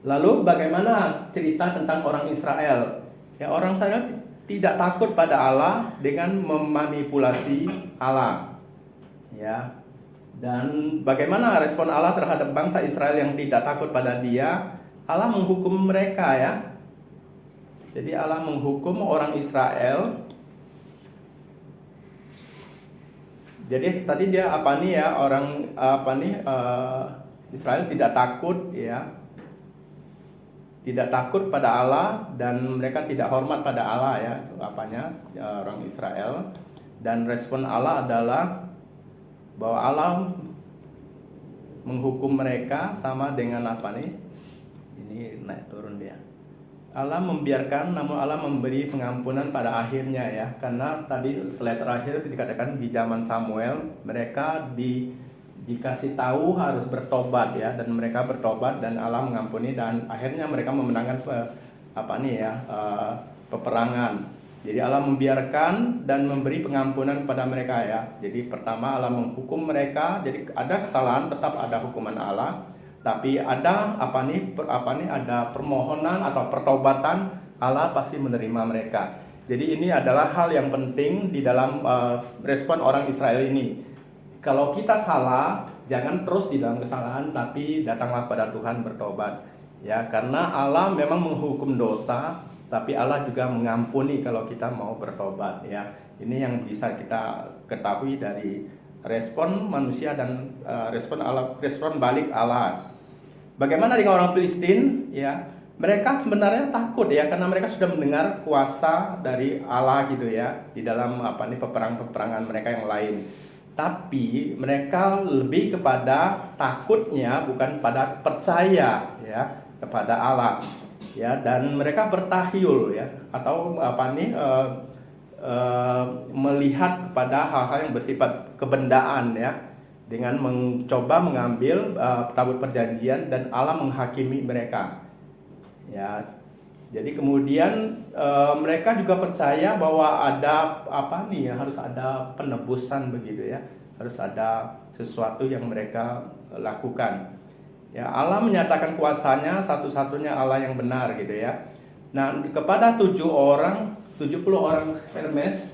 Lalu bagaimana cerita tentang orang Israel? Ya, orang Israel tidak takut pada Allah dengan memanipulasi Allah. Ya. Dan bagaimana respon Allah terhadap bangsa Israel yang tidak takut pada Dia? Allah menghukum mereka ya. Jadi Allah menghukum orang Israel. Jadi tadi dia Israel tidak takut ya. Tidak takut pada Allah dan mereka tidak hormat pada Allah ya, orang Israel. Dan respon Allah adalah bahwa Allah menghukum mereka sama dengan ini naik turun dia. Allah membiarkan, namun Allah memberi pengampunan pada akhirnya ya. Karena tadi slide terakhir dikatakan di zaman Samuel mereka dikasih tahu harus bertobat ya, dan mereka bertobat dan Allah mengampuni dan akhirnya mereka memenangkan peperangan. Jadi Allah membiarkan dan memberi pengampunan kepada mereka ya. Jadi pertama Allah menghukum mereka, jadi ada kesalahan tetap ada hukuman Allah. Tapi ada ada permohonan atau pertobatan, Allah pasti menerima mereka. Jadi ini adalah hal yang penting di dalam respon orang Israel ini. Kalau kita salah, jangan terus di dalam kesalahan, tapi datanglah pada Tuhan bertobat. Ya, karena Allah memang menghukum dosa, tapi Allah juga mengampuni kalau kita mau bertobat ya. Ini yang bisa kita ketahui dari respon manusia dan respon Allah, respon balik Allah. Bagaimana dengan orang Filistin ya? Mereka sebenarnya takut ya, karena mereka sudah mendengar kuasa dari Allah gitu ya di dalam peperangan mereka yang lain. Tapi mereka lebih kepada takutnya, bukan pada percaya ya kepada Allah ya, dan mereka bertahyul ya atau melihat kepada hal-hal yang bersifat kebendaan ya, dengan mencoba mengambil tabut perjanjian dan Allah menghakimi mereka. Ya, jadi kemudian mereka juga percaya bahwa ada harus ada penebusan begitu ya, harus ada sesuatu yang mereka lakukan. Ya, Allah menyatakan kuasanya satu-satunya Allah yang benar gitu ya. Nah, kepada 70 orang Hermes,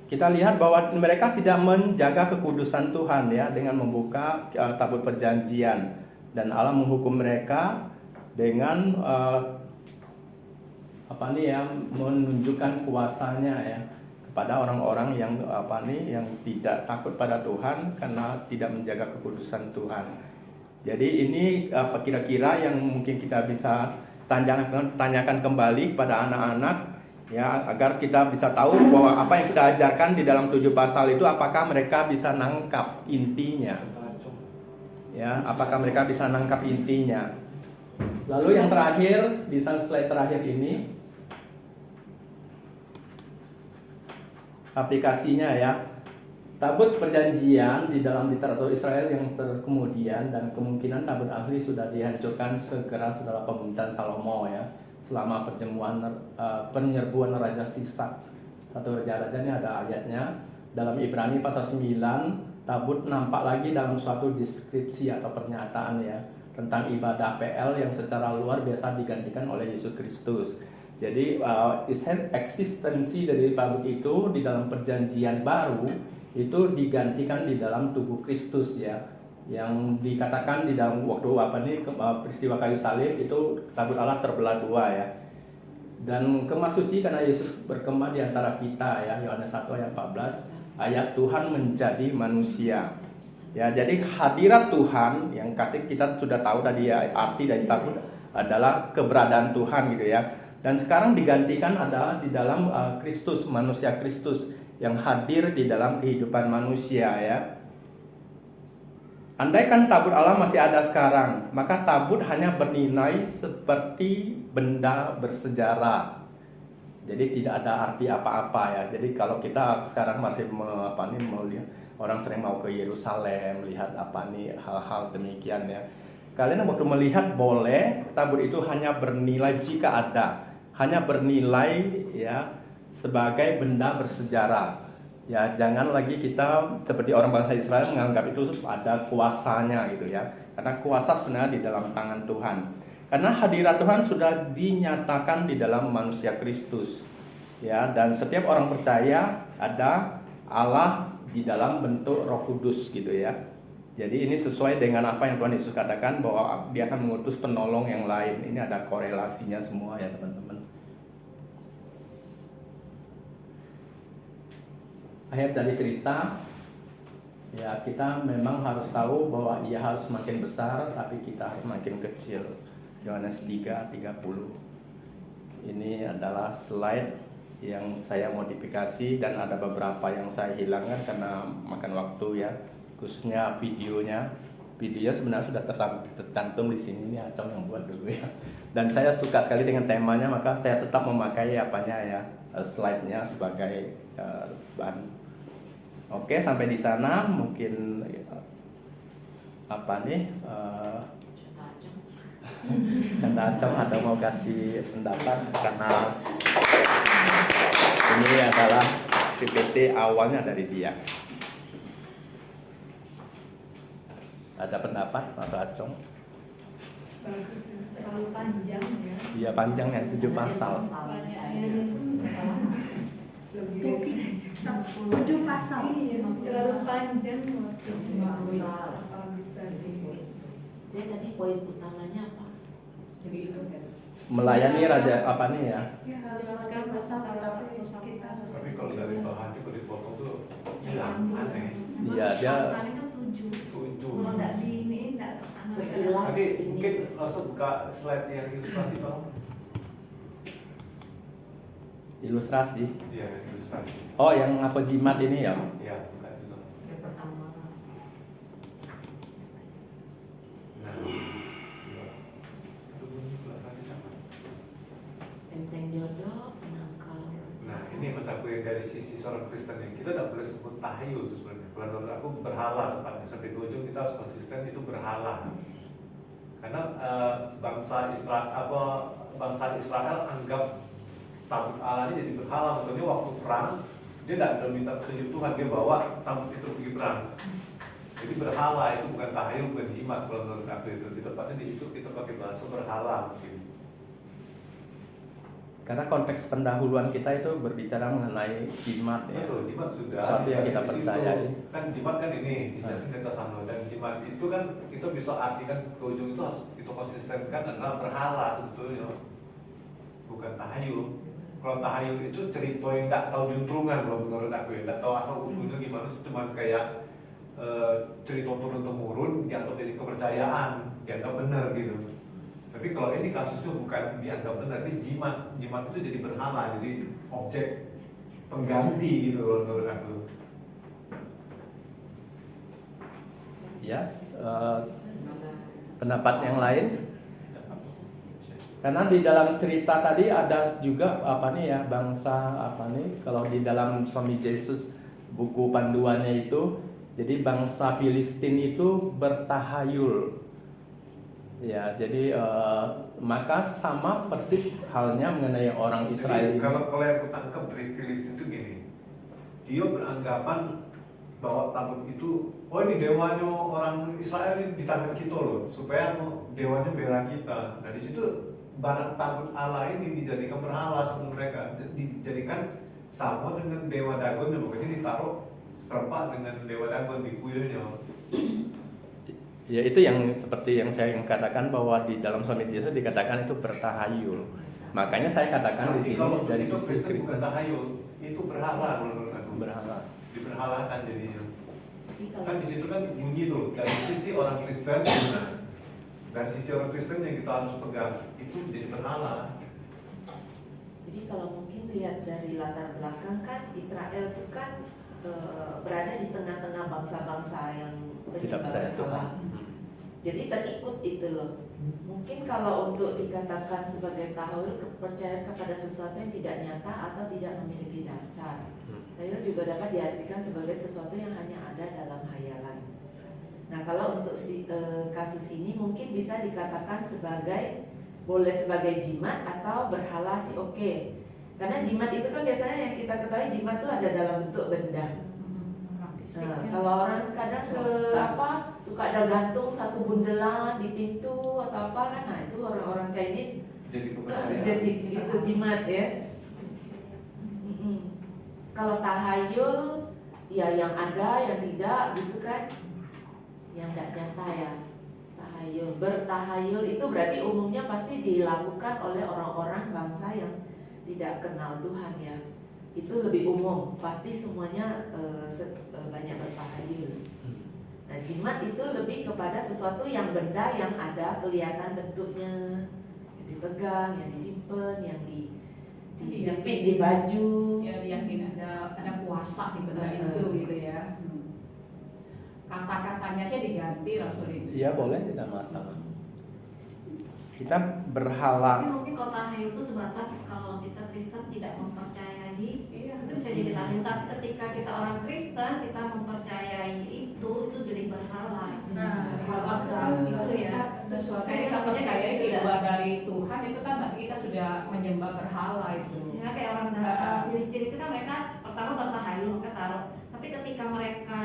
kita lihat bahwa mereka tidak menjaga kekudusan Tuhan ya dengan membuka tabut perjanjian. Dan Allah menghukum mereka dengan menunjukkan kuasanya ya kepada orang-orang yang yang tidak takut pada Tuhan karena tidak menjaga kekudusan Tuhan. Jadi ini kira-kira yang mungkin kita bisa tanyakan kembali pada anak-anak ya, agar kita bisa tahu bahwa apa yang kita ajarkan di dalam 7 pasal itu apakah mereka bisa nangkap intinya. Ya, apakah mereka bisa nangkap intinya? Lalu yang terakhir di slide terakhir ini aplikasinya ya. Tabut perjanjian di dalam literatur Israel yang kemudian dan kemungkinan tabut asli sudah dihancurkan segera setelah pemerintahan Salomo ya, selama penyerbuan Raja Sisak. Satu raja ini ada ayatnya dalam Ibrani pasal 9. Tabut nampak lagi dalam suatu deskripsi atau pernyataan ya tentang ibadah PL yang secara luar biasa digantikan oleh Yesus Kristus. Jadi eksistensi dari tabut itu di dalam perjanjian baru itu digantikan di dalam tubuh Kristus ya, yang dikatakan di dalam waktu peristiwa kayu salib itu tabut Allah terbelah 2 ya. Dan kemah suci karena Yesus berkemah di antara kita ya, Yohanes 1 ayat 14. Ayat Tuhan menjadi manusia. Ya, jadi hadirat Tuhan yang kita sudah tahu tadi ya, arti dari tabut adalah keberadaan Tuhan gitu ya. Dan sekarang digantikan adalah di dalam Kristus, manusia Kristus yang hadir di dalam kehidupan manusia ya. Andaikan tabut Allah masih ada sekarang, maka tabut hanya bernilai seperti benda bersejarah. Jadi tidak ada arti apa-apa ya. Jadi kalau kita sekarang masih melihat orang sering mau ke Yerusalem, lihat hal-hal demikian ya. Kalian waktu melihat boleh, tabut itu hanya bernilai jika ada, hanya bernilai ya sebagai benda bersejarah. Ya, jangan lagi kita seperti orang bangsa Israel menganggap itu ada kuasanya gitu ya. Karena kuasa sebenarnya di dalam tangan Tuhan. Karena hadirat Tuhan sudah dinyatakan di dalam manusia Kristus. Ya, dan setiap orang percaya ada Allah di dalam bentuk Roh Kudus gitu ya. Jadi ini sesuai dengan apa yang Tuhan Yesus katakan bahwa Dia akan mengutus penolong yang lain. Ini ada korelasinya semua ya teman-teman. Akhir dari cerita ya, kita memang harus tahu bahwa Ia harus makin besar tapi kita harus makin kecil. Yohanes 3:30. Ini adalah slide yang saya modifikasi dan ada beberapa yang saya hilangkan karena makan waktu ya, khususnya videonya. Videonya sebenarnya sudah tercantum di sini, ini Acong yang buat dulu ya. Dan saya suka sekali dengan temanya, maka saya tetap memakai slide-nya sebagai bahan. Oke, sampai di sana mungkin Canda Acong ada mau kasih pendapat karena ini adalah PPT awalnya dari dia. Ada pendapat Pak Acong? Bagus, terlalu panjang ya. Iya, panjang ya, 7 pasal. 7 pasal. Terlalu panjang waktu. Dia tadi poin utamanya apa? Jadi itu kan. melayani raja apa nih ya? Ya harus pakai besar tapi kita Tapi kalau dari bahannya kalau dipotong tuh hilang, aneh. Iya, dia Pasalnya kan 7. Tujuh. Kalau nggak di ini nggak Sekilas. Nanti mungkin langsung buka slide yang ilustrasi tolong. ilustrasi. Iya, ilustrasi. Oh, yang apa jimat ini ya? Iya, buka itu tolong. Yang pertama. Nah, dua. Itu bunyi belakangnya sama. Enteng jodoh, penangkal. Nah, ini mas aku yang dari sisi seorang Kristen yang kita tidak boleh sebut tahayul itu sebenarnya. Kalau menurut aku berhala tepatnya sampai ke ujung kita harus konsisten itu berhala. Karena bangsa Israel anggap tabut Allah ini jadi berhala. Maksudnya waktu perang dia tidak minta petunjuk Tuhan, dia bawa tabut itu pergi perang. Jadi berhala itu bukan tahayul, bukan jimat kalau menurut aku itu. Di tempatnya di situ kita pakai bahasa berhala mungkin. Karena konteks pendahuluan kita itu berbicara mengenai jimat ya. Betul, jimat sudah. Sesuatu yang kita Di situ. percayai. Kan jimat kan ini, dijelasin di atas sana. Dan jimat itu kan kita bisa artikan ke ujung itu harus kita konsistenkan adalah berhala sebetulnya. Bukan tahayul. Kalau tahayul itu cerita yang tak tahu juntrungan kalau menurut aku ya. Tak tahu asal usulnya gimana, itu cuma kayak cerita turun-temurun dianggap jadi kepercayaan, dianggap benar gitu. Tapi kalau ini kasusnya bukan dianggap benar, ini jimat. Jimat itu jadi berhala, jadi objek pengganti gitu kalau menurut aku. Ya, pendapat yang lain? Karena di dalam cerita tadi ada juga apa nih ya, bangsa apa nih, kalau di dalam Suami Yesus buku panduannya itu, jadi bangsa Filistin itu bertahayul. Ya, jadi maka sama persis halnya mengenai orang Israel Jadi, ini. kalau yang aku tangkap dari Filistin itu gini, dia beranggapan bahwa tabut itu, oh ini dewanya orang Israel ini di tangan kita loh, supaya dewanya bela kita. Nah di situ barang tabut Allah ini dijadikan berhala sama mereka, dijadikan sama dengan dewa Dagon, makanya ditaruh serempak dengan dewa Dagon di kuilnya. Ya itu yang seperti yang saya katakan bahwa di dalam Suami Yesus dikatakan itu bertahayul. Makanya saya katakan di Tapi sini kalau dari itu sisi Kristen bukan Kristen tahayul, itu berhala menurut aku. berhala. Diberhalakan jadinya. Jadi kalau Kan di situ kan bunyi tuh dari sisi orang Kristen gimana? Dari sisi orang Kristen yang kita harus pegang itu jadi berhala. Jadi kalau mungkin lihat dari latar belakang kan Israel itu kan berada di tengah-tengah bangsa-bangsa yang Tidak percaya penyembah Tuhan. berhala. Jadi terikut itu loh. Mungkin kalau untuk dikatakan sebagai tahayul kepercayaan kepada sesuatu yang tidak nyata atau tidak memiliki dasar. Tahayul juga dapat diartikan sebagai sesuatu yang hanya ada dalam hayalan. Nah kalau untuk kasus ini mungkin bisa dikatakan sebagai boleh sebagai jimat atau berhala sih oke. Karena jimat itu kan biasanya yang kita ketahui jimat itu ada dalam bentuk benda. Nah, kalau orang kadang suka ada gantung satu bundelan di pintu atau apa kan, nah itu orang-orang Chinese Jadi kepercayaan. jadi itu jimat ya. Kalau tahayul ya yang ada yang tidak gitu kan, yang tidak nyata ya. Tahayul, bertahayul itu berarti umumnya pasti dilakukan oleh orang-orang bangsa yang tidak kenal Tuhan ya. Itu lebih umum, pasti semuanya banyak bertahayul. Nah jimat itu lebih kepada sesuatu yang benda yang ada kelihatan bentuknya, yang dipegang, yang disimpan, yang dijepit di baju. Ya yakin ada kuasa di benda itu gitu ya. Kata-katanya aja diganti Rasul Yesus. Iya boleh, tidak masalah. Kita berhala. Tapi mungkin kalau tahayul itu sebatas kalau kita Kristen tidak mempercayai, Iya. itu bisa jadi tahayul. Tapi ketika kita orang Kristen kita mempercayai itu jadi berhala. Itu ya. Sesuatu yang kita percaya di luar dari Tuhan itu kan berarti kita sudah menyembah berhala itu. Misalnya kayak orang Filistin itu kan mereka pertama bertahayul mereka taruh. Tapi ketika mereka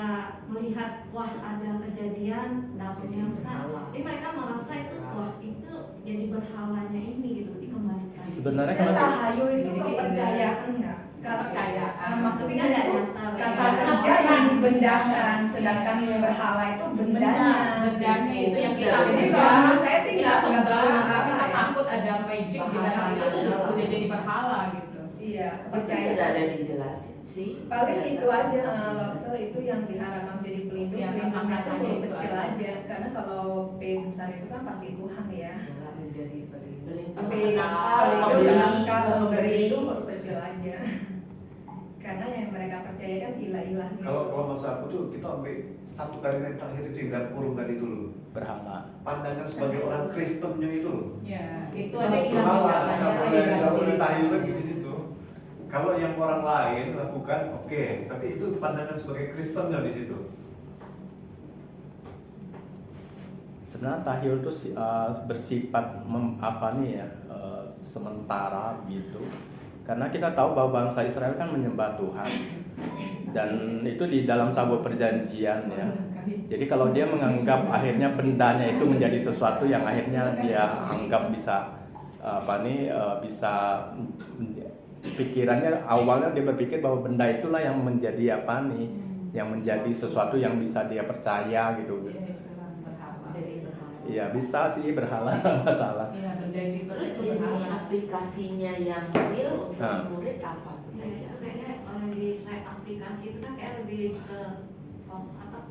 melihat wah ada kejadian dapurnya rusak, jadi mereka merasa itu wah itu jadi berhalanya ini gitu dikembalikan. Sebenarnya Dan kalau tahayul itu kepercayaan nggak? Kepercayaan. Maksudnya Tapi kan itu nggak nyata, kata ya. kerja yang dibendakan, sedangkan berhala itu bendanya. Bendanya itu yang kita Jadi puja. kalau menurut saya sih Kita nggak sembah, terlalu masalah kita ya. takut takut ada magic di dalam itu tuh udah jadi berhala gitu. Iya, Itu kepercayaan. sudah ada dijelasin sih. Paling Di itu atas. aja Lose itu yang diharapkan menjadi pelindung, Ya, pelindungnya itu makanya huruf itu kecil ada. aja. Karena kalau P besar itu kan pasti Tuhan ya. Adalah menjadi pelindung, Tapi penangkal, pelindung, penangkal, pemberi. pemberi itu huruf kecil aja. Karena yang mereka percaya kan ilah-ilah gitu. Kalau maksud aku tuh kita ambil satu kalimat yang terakhir itu yang kurung tadi itu loh. Berhala. Pandangan sebagai orang Kristennya itu loh. Ya, itu Kita ada berhala, nggak boleh tahu ilah. lagi di situ. Kalau yang orang lain lakukan oke, tapi itu pandangan sebagai Kristennya di situ. Sebenarnya tahyul itu bersifat sementara gitu. Karena kita tahu bahwa bangsa Israel kan menyembah Tuhan. Dan itu di dalam sebuah perjanjian ya. Jadi kalau dia menganggap akhirnya bendanya itu menjadi sesuatu yang akhirnya dia anggap bisa bisa pikirannya awalnya dia berpikir bahwa benda itulah yang menjadi yang menjadi sesuatu yang bisa dia percaya gitu. Jadi berhala. Iya bisa sih berhala masalah. Iya, benda itu Terus itu ini berhala. aplikasinya yang real untuk Nah. murid apa? Ya itu kayaknya kalau di slide aplikasi itu kan kayak lebih ke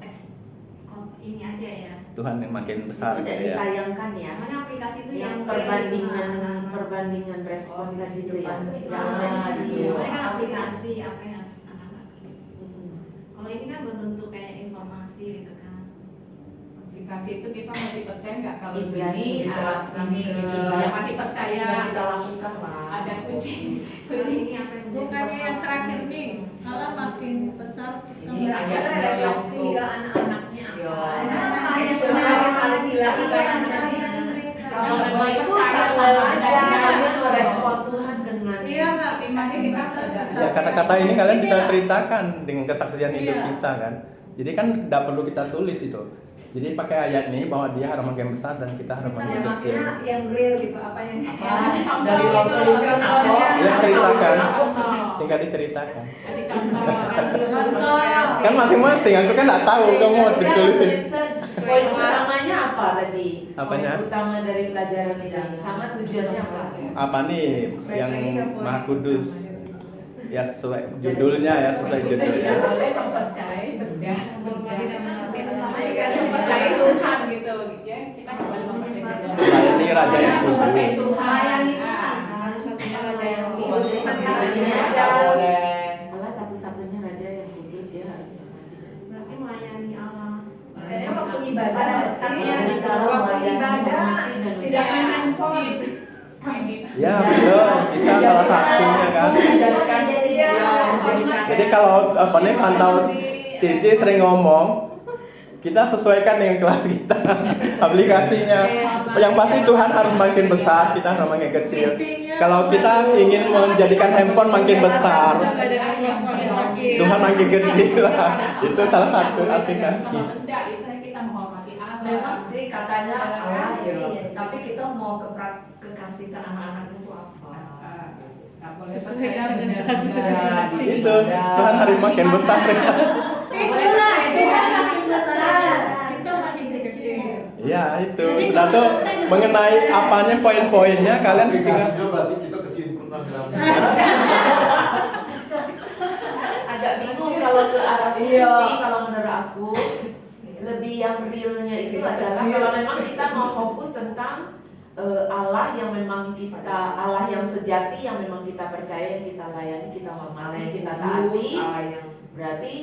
teks ini aja ya. Tuhan yang makin besar Itu tidak gitu ya. ditayangkan ya. Mana aplikasi itu Yang yang perbandingan respon tadi itu ya. Yang ada di situ. Iya, kan aplikasi apa yang harus anak-anak klik. Mm-mm. Kalau ini kan bentuk kayak informasi gitu kan. Aplikasi itu kita masih percaya nggak kalau Iya, ini diterapkan ini ke- ya masih percaya Yang kita lakukan lah. ada kucing Kunci ini apa yang menjadi Bukannya yang berhala? terakhir nih, malah makin besar. Ini ada refleksi ke anak-anaknya Iya. apa. Ada Yang harus dilakukan. Kalau Nggak memang boleh itu percaya Samuel sama aja adanya. kalian merespon Tuhan dengan Iya Pak, Masih kita sadar. Ya kata-kata ini kalian bisa Iya. ceritakan dengan kesaksian hidup Iya. kita kan. Jadi kan tidak perlu kita tulis itu. Jadi pakai ayat ini bahwa dia harus makin besar dan kita harus Ya makin kecil. maksudnya yang real gitu apa yang Kasih contoh dari gitu. resolusi Ya ceritakan, Contoh. tinggal diceritakan. Kasih contoh. Kan masing-masing, aku kan nggak tahu kamu mau ditulisin. Poin utamanya apa tadi? Apanya? Poin utama dari pelajaran ini sama tujuannya apa? Apa nih yang Maha Kudus? Ya sesuai judulnya ya sesuai judulnya. Tidak boleh mempercayai benda Sama percaya Tuhan gitu ya, kita nggak boleh mempercayai benda. Melayani Raja yang kudus. Mempercayai Tuhan. Melayani Tuhan. Ah. Harus satunya raja yang Boleh. kudus. Ini aja. Boleh. Allah satu-satunya raja yang kudus dia harus dihormati. Berarti melayani Allah. Kayaknya waktu ibadah Ada sih, dekatnya ya, bisa waktu ibadah tidak main handphone. Ya betul, bisa salah satunya kan. Menjadikan dia, Jadi kalau apa nih pantau Cici sering ngomong, kita sesuaikan dengan kelas kita aplikasinya. Yang pasti Tuhan harus makin besar, kita harus makin kecil. Kalau kita ingin menjadikan handphone makin besar, Tuhan makin kecil lah. Itu salah satu aplikasi. Benda itu kita menghormati Allah. memang sih katanya Allah ya, tapi kita mau kekasih ke anak-anak itu apa? Nggak boleh Sesuai percaya dengan benda kasih benda. Itu Tuhan harus makin besar. Itulah, itu makin besar, itu makin kecil. Ya itu sudah tuh mengenai apanya poin-poinnya kalian bikin. Aplikasi berarti kita kecimpung dalam. Agak bingung kalau ke arah sini Iya. sih, kalau menurut aku lebih yang realnya itu adalah kalau memang kita mau fokus tentang Allah yang memang kita, Allah yang sejati yang memang kita percaya, yang kita layani, kita hormati, kita taati, berarti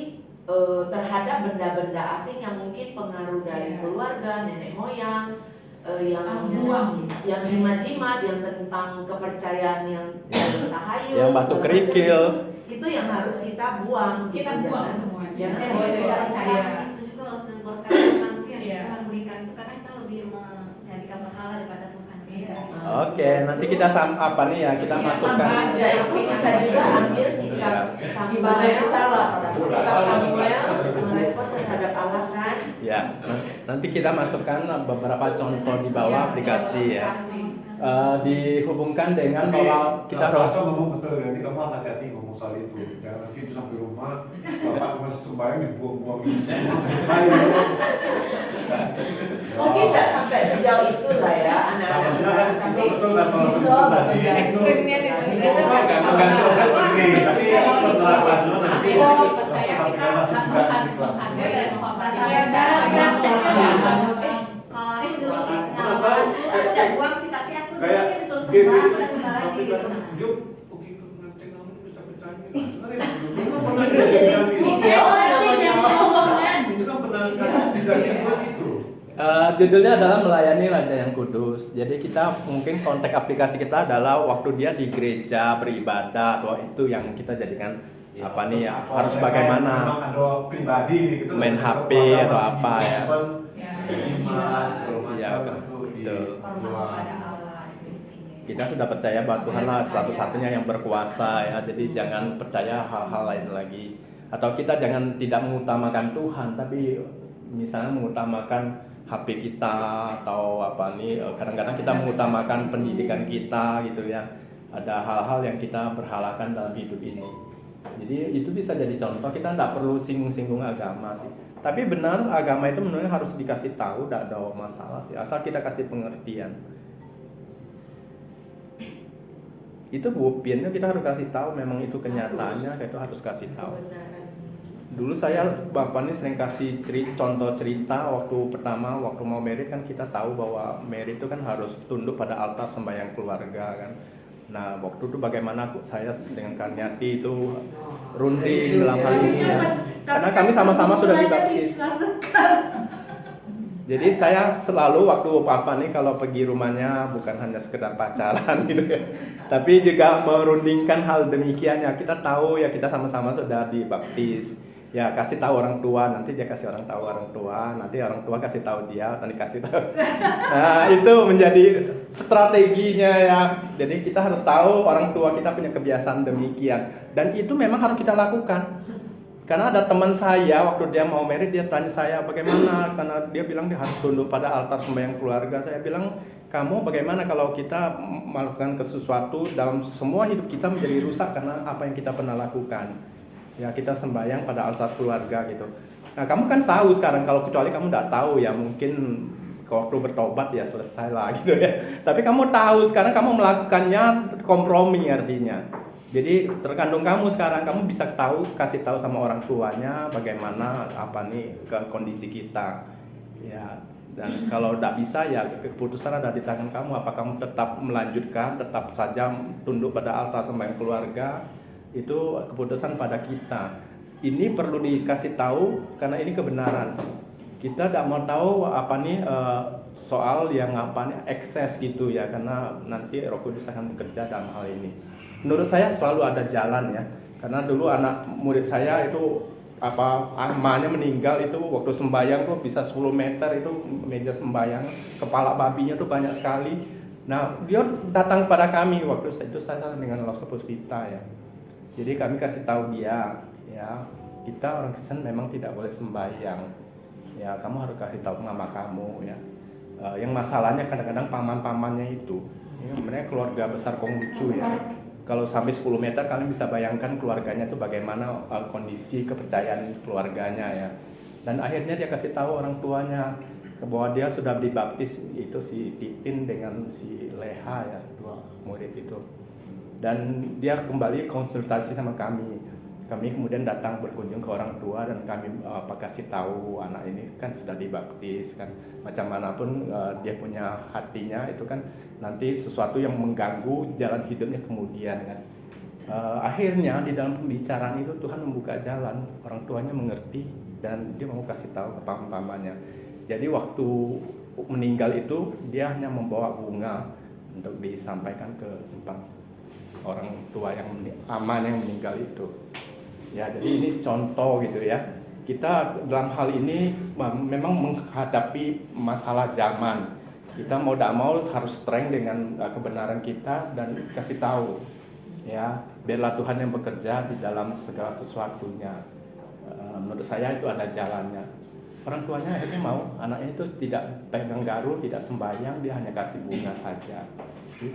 terhadap benda-benda asing yang mungkin pengaruh dari keluarga, nenek moyang, yang Buang. yang jimat-jimat, yang tentang kepercayaan yang tahayul, Yang batu segala kerikil. macam, itu yang harus kita buang. Kita gitu. buang Jangan- semuanya. jangan Jadi sampai kita percaya. itu juga kalau seberkat Tuhan itu yang Iya. Tuhan berikan itu karena kita lebih menjadikan berhala daripada Tuhan Iya. sendiri. Oke, nanti kita apa nih ya kita Iya, masukkan. tambah. Nah, itu bisa juga ambil sikap Iya. Ibadah kita lah. sikap Samuel merespon terhadap Allah kan. Ya, nanti kita masukkan beberapa contoh di bawah aplikasi ya. Dihubungkan dengan bahwa kita Nah, harus ngomong betul ya, ini kamu hati-hati ngomong soal itu. Jangan nanti itu sampai rumah, bapak masih sembahyang dibuang-buang. Saya. Mungkin tidak sampai sejauh itu lah ya anak-anak. Maksudnya kan Tapi betul kan kalau Bisa, betul tadi bisa. itu Ekstrimnya nih, itu kan gantung seperti tapi setelah dulu nanti Iya. sampai masih bisa ikhlas. Kalau aku dulu sih Tahu, aku udah buang sih, tapi aku dulu kayak kayak disuruh gini, sembah, aku udah sembah lagi tapi gitu. kan yuk begitu nanti kamu bisa bercanda dulu pernah bilang gitu. Itu kan pernah kejadian begitu. Judulnya adalah melayani Raja yang Kudus. Jadi kita mungkin konteks aplikasi kita adalah waktu dia di gereja beribadah, atau itu yang kita jadikan apa nih ya, harus bagaimana memang ada pribadi nih, gitu, main terus HP keluarga atau masih apa ya. open, Ya, iman segala Iya, macam itu di betul. Hormat luar. kepada Allah itu intinya. Kita sudah percaya bahwa Tuhan lah satu-satunya yang berkuasa ya. Jadi jangan percaya hal-hal lain lagi. Atau kita jangan tidak mengutamakan Tuhan, tapi misalnya mengutamakan HP kita atau apa nih. Kadang-kadang kita mengutamakan pendidikan kita gitu ya. Ada hal-hal yang kita berhalakan dalam hidup ini. Jadi itu bisa jadi contoh. Kita tidak perlu singgung-singgung agama sih. Tapi benar agama itu menurutnya harus dikasih tahu, tidak ada masalah sih. Asal kita kasih pengertian. Itu buktinya kita harus kasih tahu, memang itu kenyataannya, itu harus kasih tahu. Kebenaran. Dulu saya Bapak ini sering kasih contoh cerita waktu pertama waktu mau merit kan kita tahu bahwa merit itu kan harus tunduk pada altar sembahyang keluarga kan. Nah waktu itu bagaimana saya dengan Karniati itu runding dalam hal ini ya. Karena kami sama-sama sudah dibaptis. Jadi saya selalu waktu Papa nih kalau pergi rumahnya bukan hanya sekedar pacaran gitu ya, tapi juga merundingkan hal demikian ya. Kita tahu ya kita sama-sama sudah dibaptis. Ya kasih tahu orang tua, nanti dia kasih orang tua, nanti orang tua kasih tahu dia, nanti kasih tahu. Nah itu menjadi strateginya ya. Jadi kita harus tahu orang tua kita punya kebiasaan demikian, dan itu memang harus kita lakukan. Karena ada teman saya waktu dia mau merit dia tanya saya bagaimana, karena dia bilang dia harus tunduk pada altar sembahyang keluarga. Saya bilang kamu bagaimana kalau kita melakukan sesuatu dalam semua hidup kita menjadi rusak karena apa yang kita pernah lakukan. Ya kita sembahyang pada altar keluarga gitu. Nah kamu kan tahu sekarang, kalau kecuali kamu tidak tahu ya mungkin waktu bertobat ya selesai lah gitu ya. Tapi kamu tahu sekarang kamu melakukannya kompromi artinya. Jadi tergantung kamu sekarang, kamu bisa tahu kasih tahu sama orang tuanya bagaimana apa nih ke kondisi kita. Ya dan kalau tidak bisa ya keputusan ada di tangan kamu. Apa kamu tetap melanjutkan, tetap saja tunduk pada altar sembahyang keluarga, itu keputusan pada kita. Ini perlu dikasih tahu karena ini kebenaran. Kita tidak mau tahu apa nih soal yang apa nih ekses gitu ya, karena nanti Roh Kudus akan bekerja dalam hal ini. Menurut saya selalu ada jalan ya, karena dulu anak murid saya itu apa emaknya meninggal itu waktu sembahyang tuh bisa 10 meter itu meja sembahyang, kepala babinya tuh banyak sekali. Nah dia datang pada kami waktu itu saya dengan Losa Puspita ya. Jadi kami kasih tahu dia, ya kita orang Kristen memang tidak boleh sembahyang. Ya kamu harus kasih tahu mama kamu ya. Yang masalahnya kadang-kadang paman-pamannya itu, ya, mereka keluarga besar Konghucu ya. Kalau sampai 10 meter kalian bisa bayangkan keluarganya itu bagaimana kondisi kepercayaan keluarganya ya. Dan akhirnya dia kasih tahu orang tuanya bahwa dia sudah dibaptis, itu si Titin dengan si Leha ya, dua murid itu. Dan dia kembali konsultasi sama kami. Kami kemudian datang berkunjung ke orang tua dan kami kasih tahu anak ini kan sudah dibaptis kan. Macam manapun dia punya hatinya itu kan nanti sesuatu yang mengganggu jalan hidupnya kemudian kan. Akhirnya di dalam pembicaraan itu Tuhan membuka jalan, orang tuanya mengerti dan dia mau kasih tahu ke paman-pamannya. Jadi waktu meninggal itu dia hanya membawa bunga untuk disampaikan ke tempat orang tua yang aman yang meninggal itu. Ya, jadi ini contoh gitu ya. Kita dalam hal ini memang menghadapi masalah zaman. Kita mau tidak mau harus strength dengan kebenaran kita dan kasih tahu. Ya, biarlah Tuhan yang bekerja di dalam segala sesuatunya. Menurut saya itu ada jalannya. Orang tuanya akhirnya mau anaknya itu tidak pegang garu, tidak sembahyang, dia hanya kasih bunga saja. Gitu.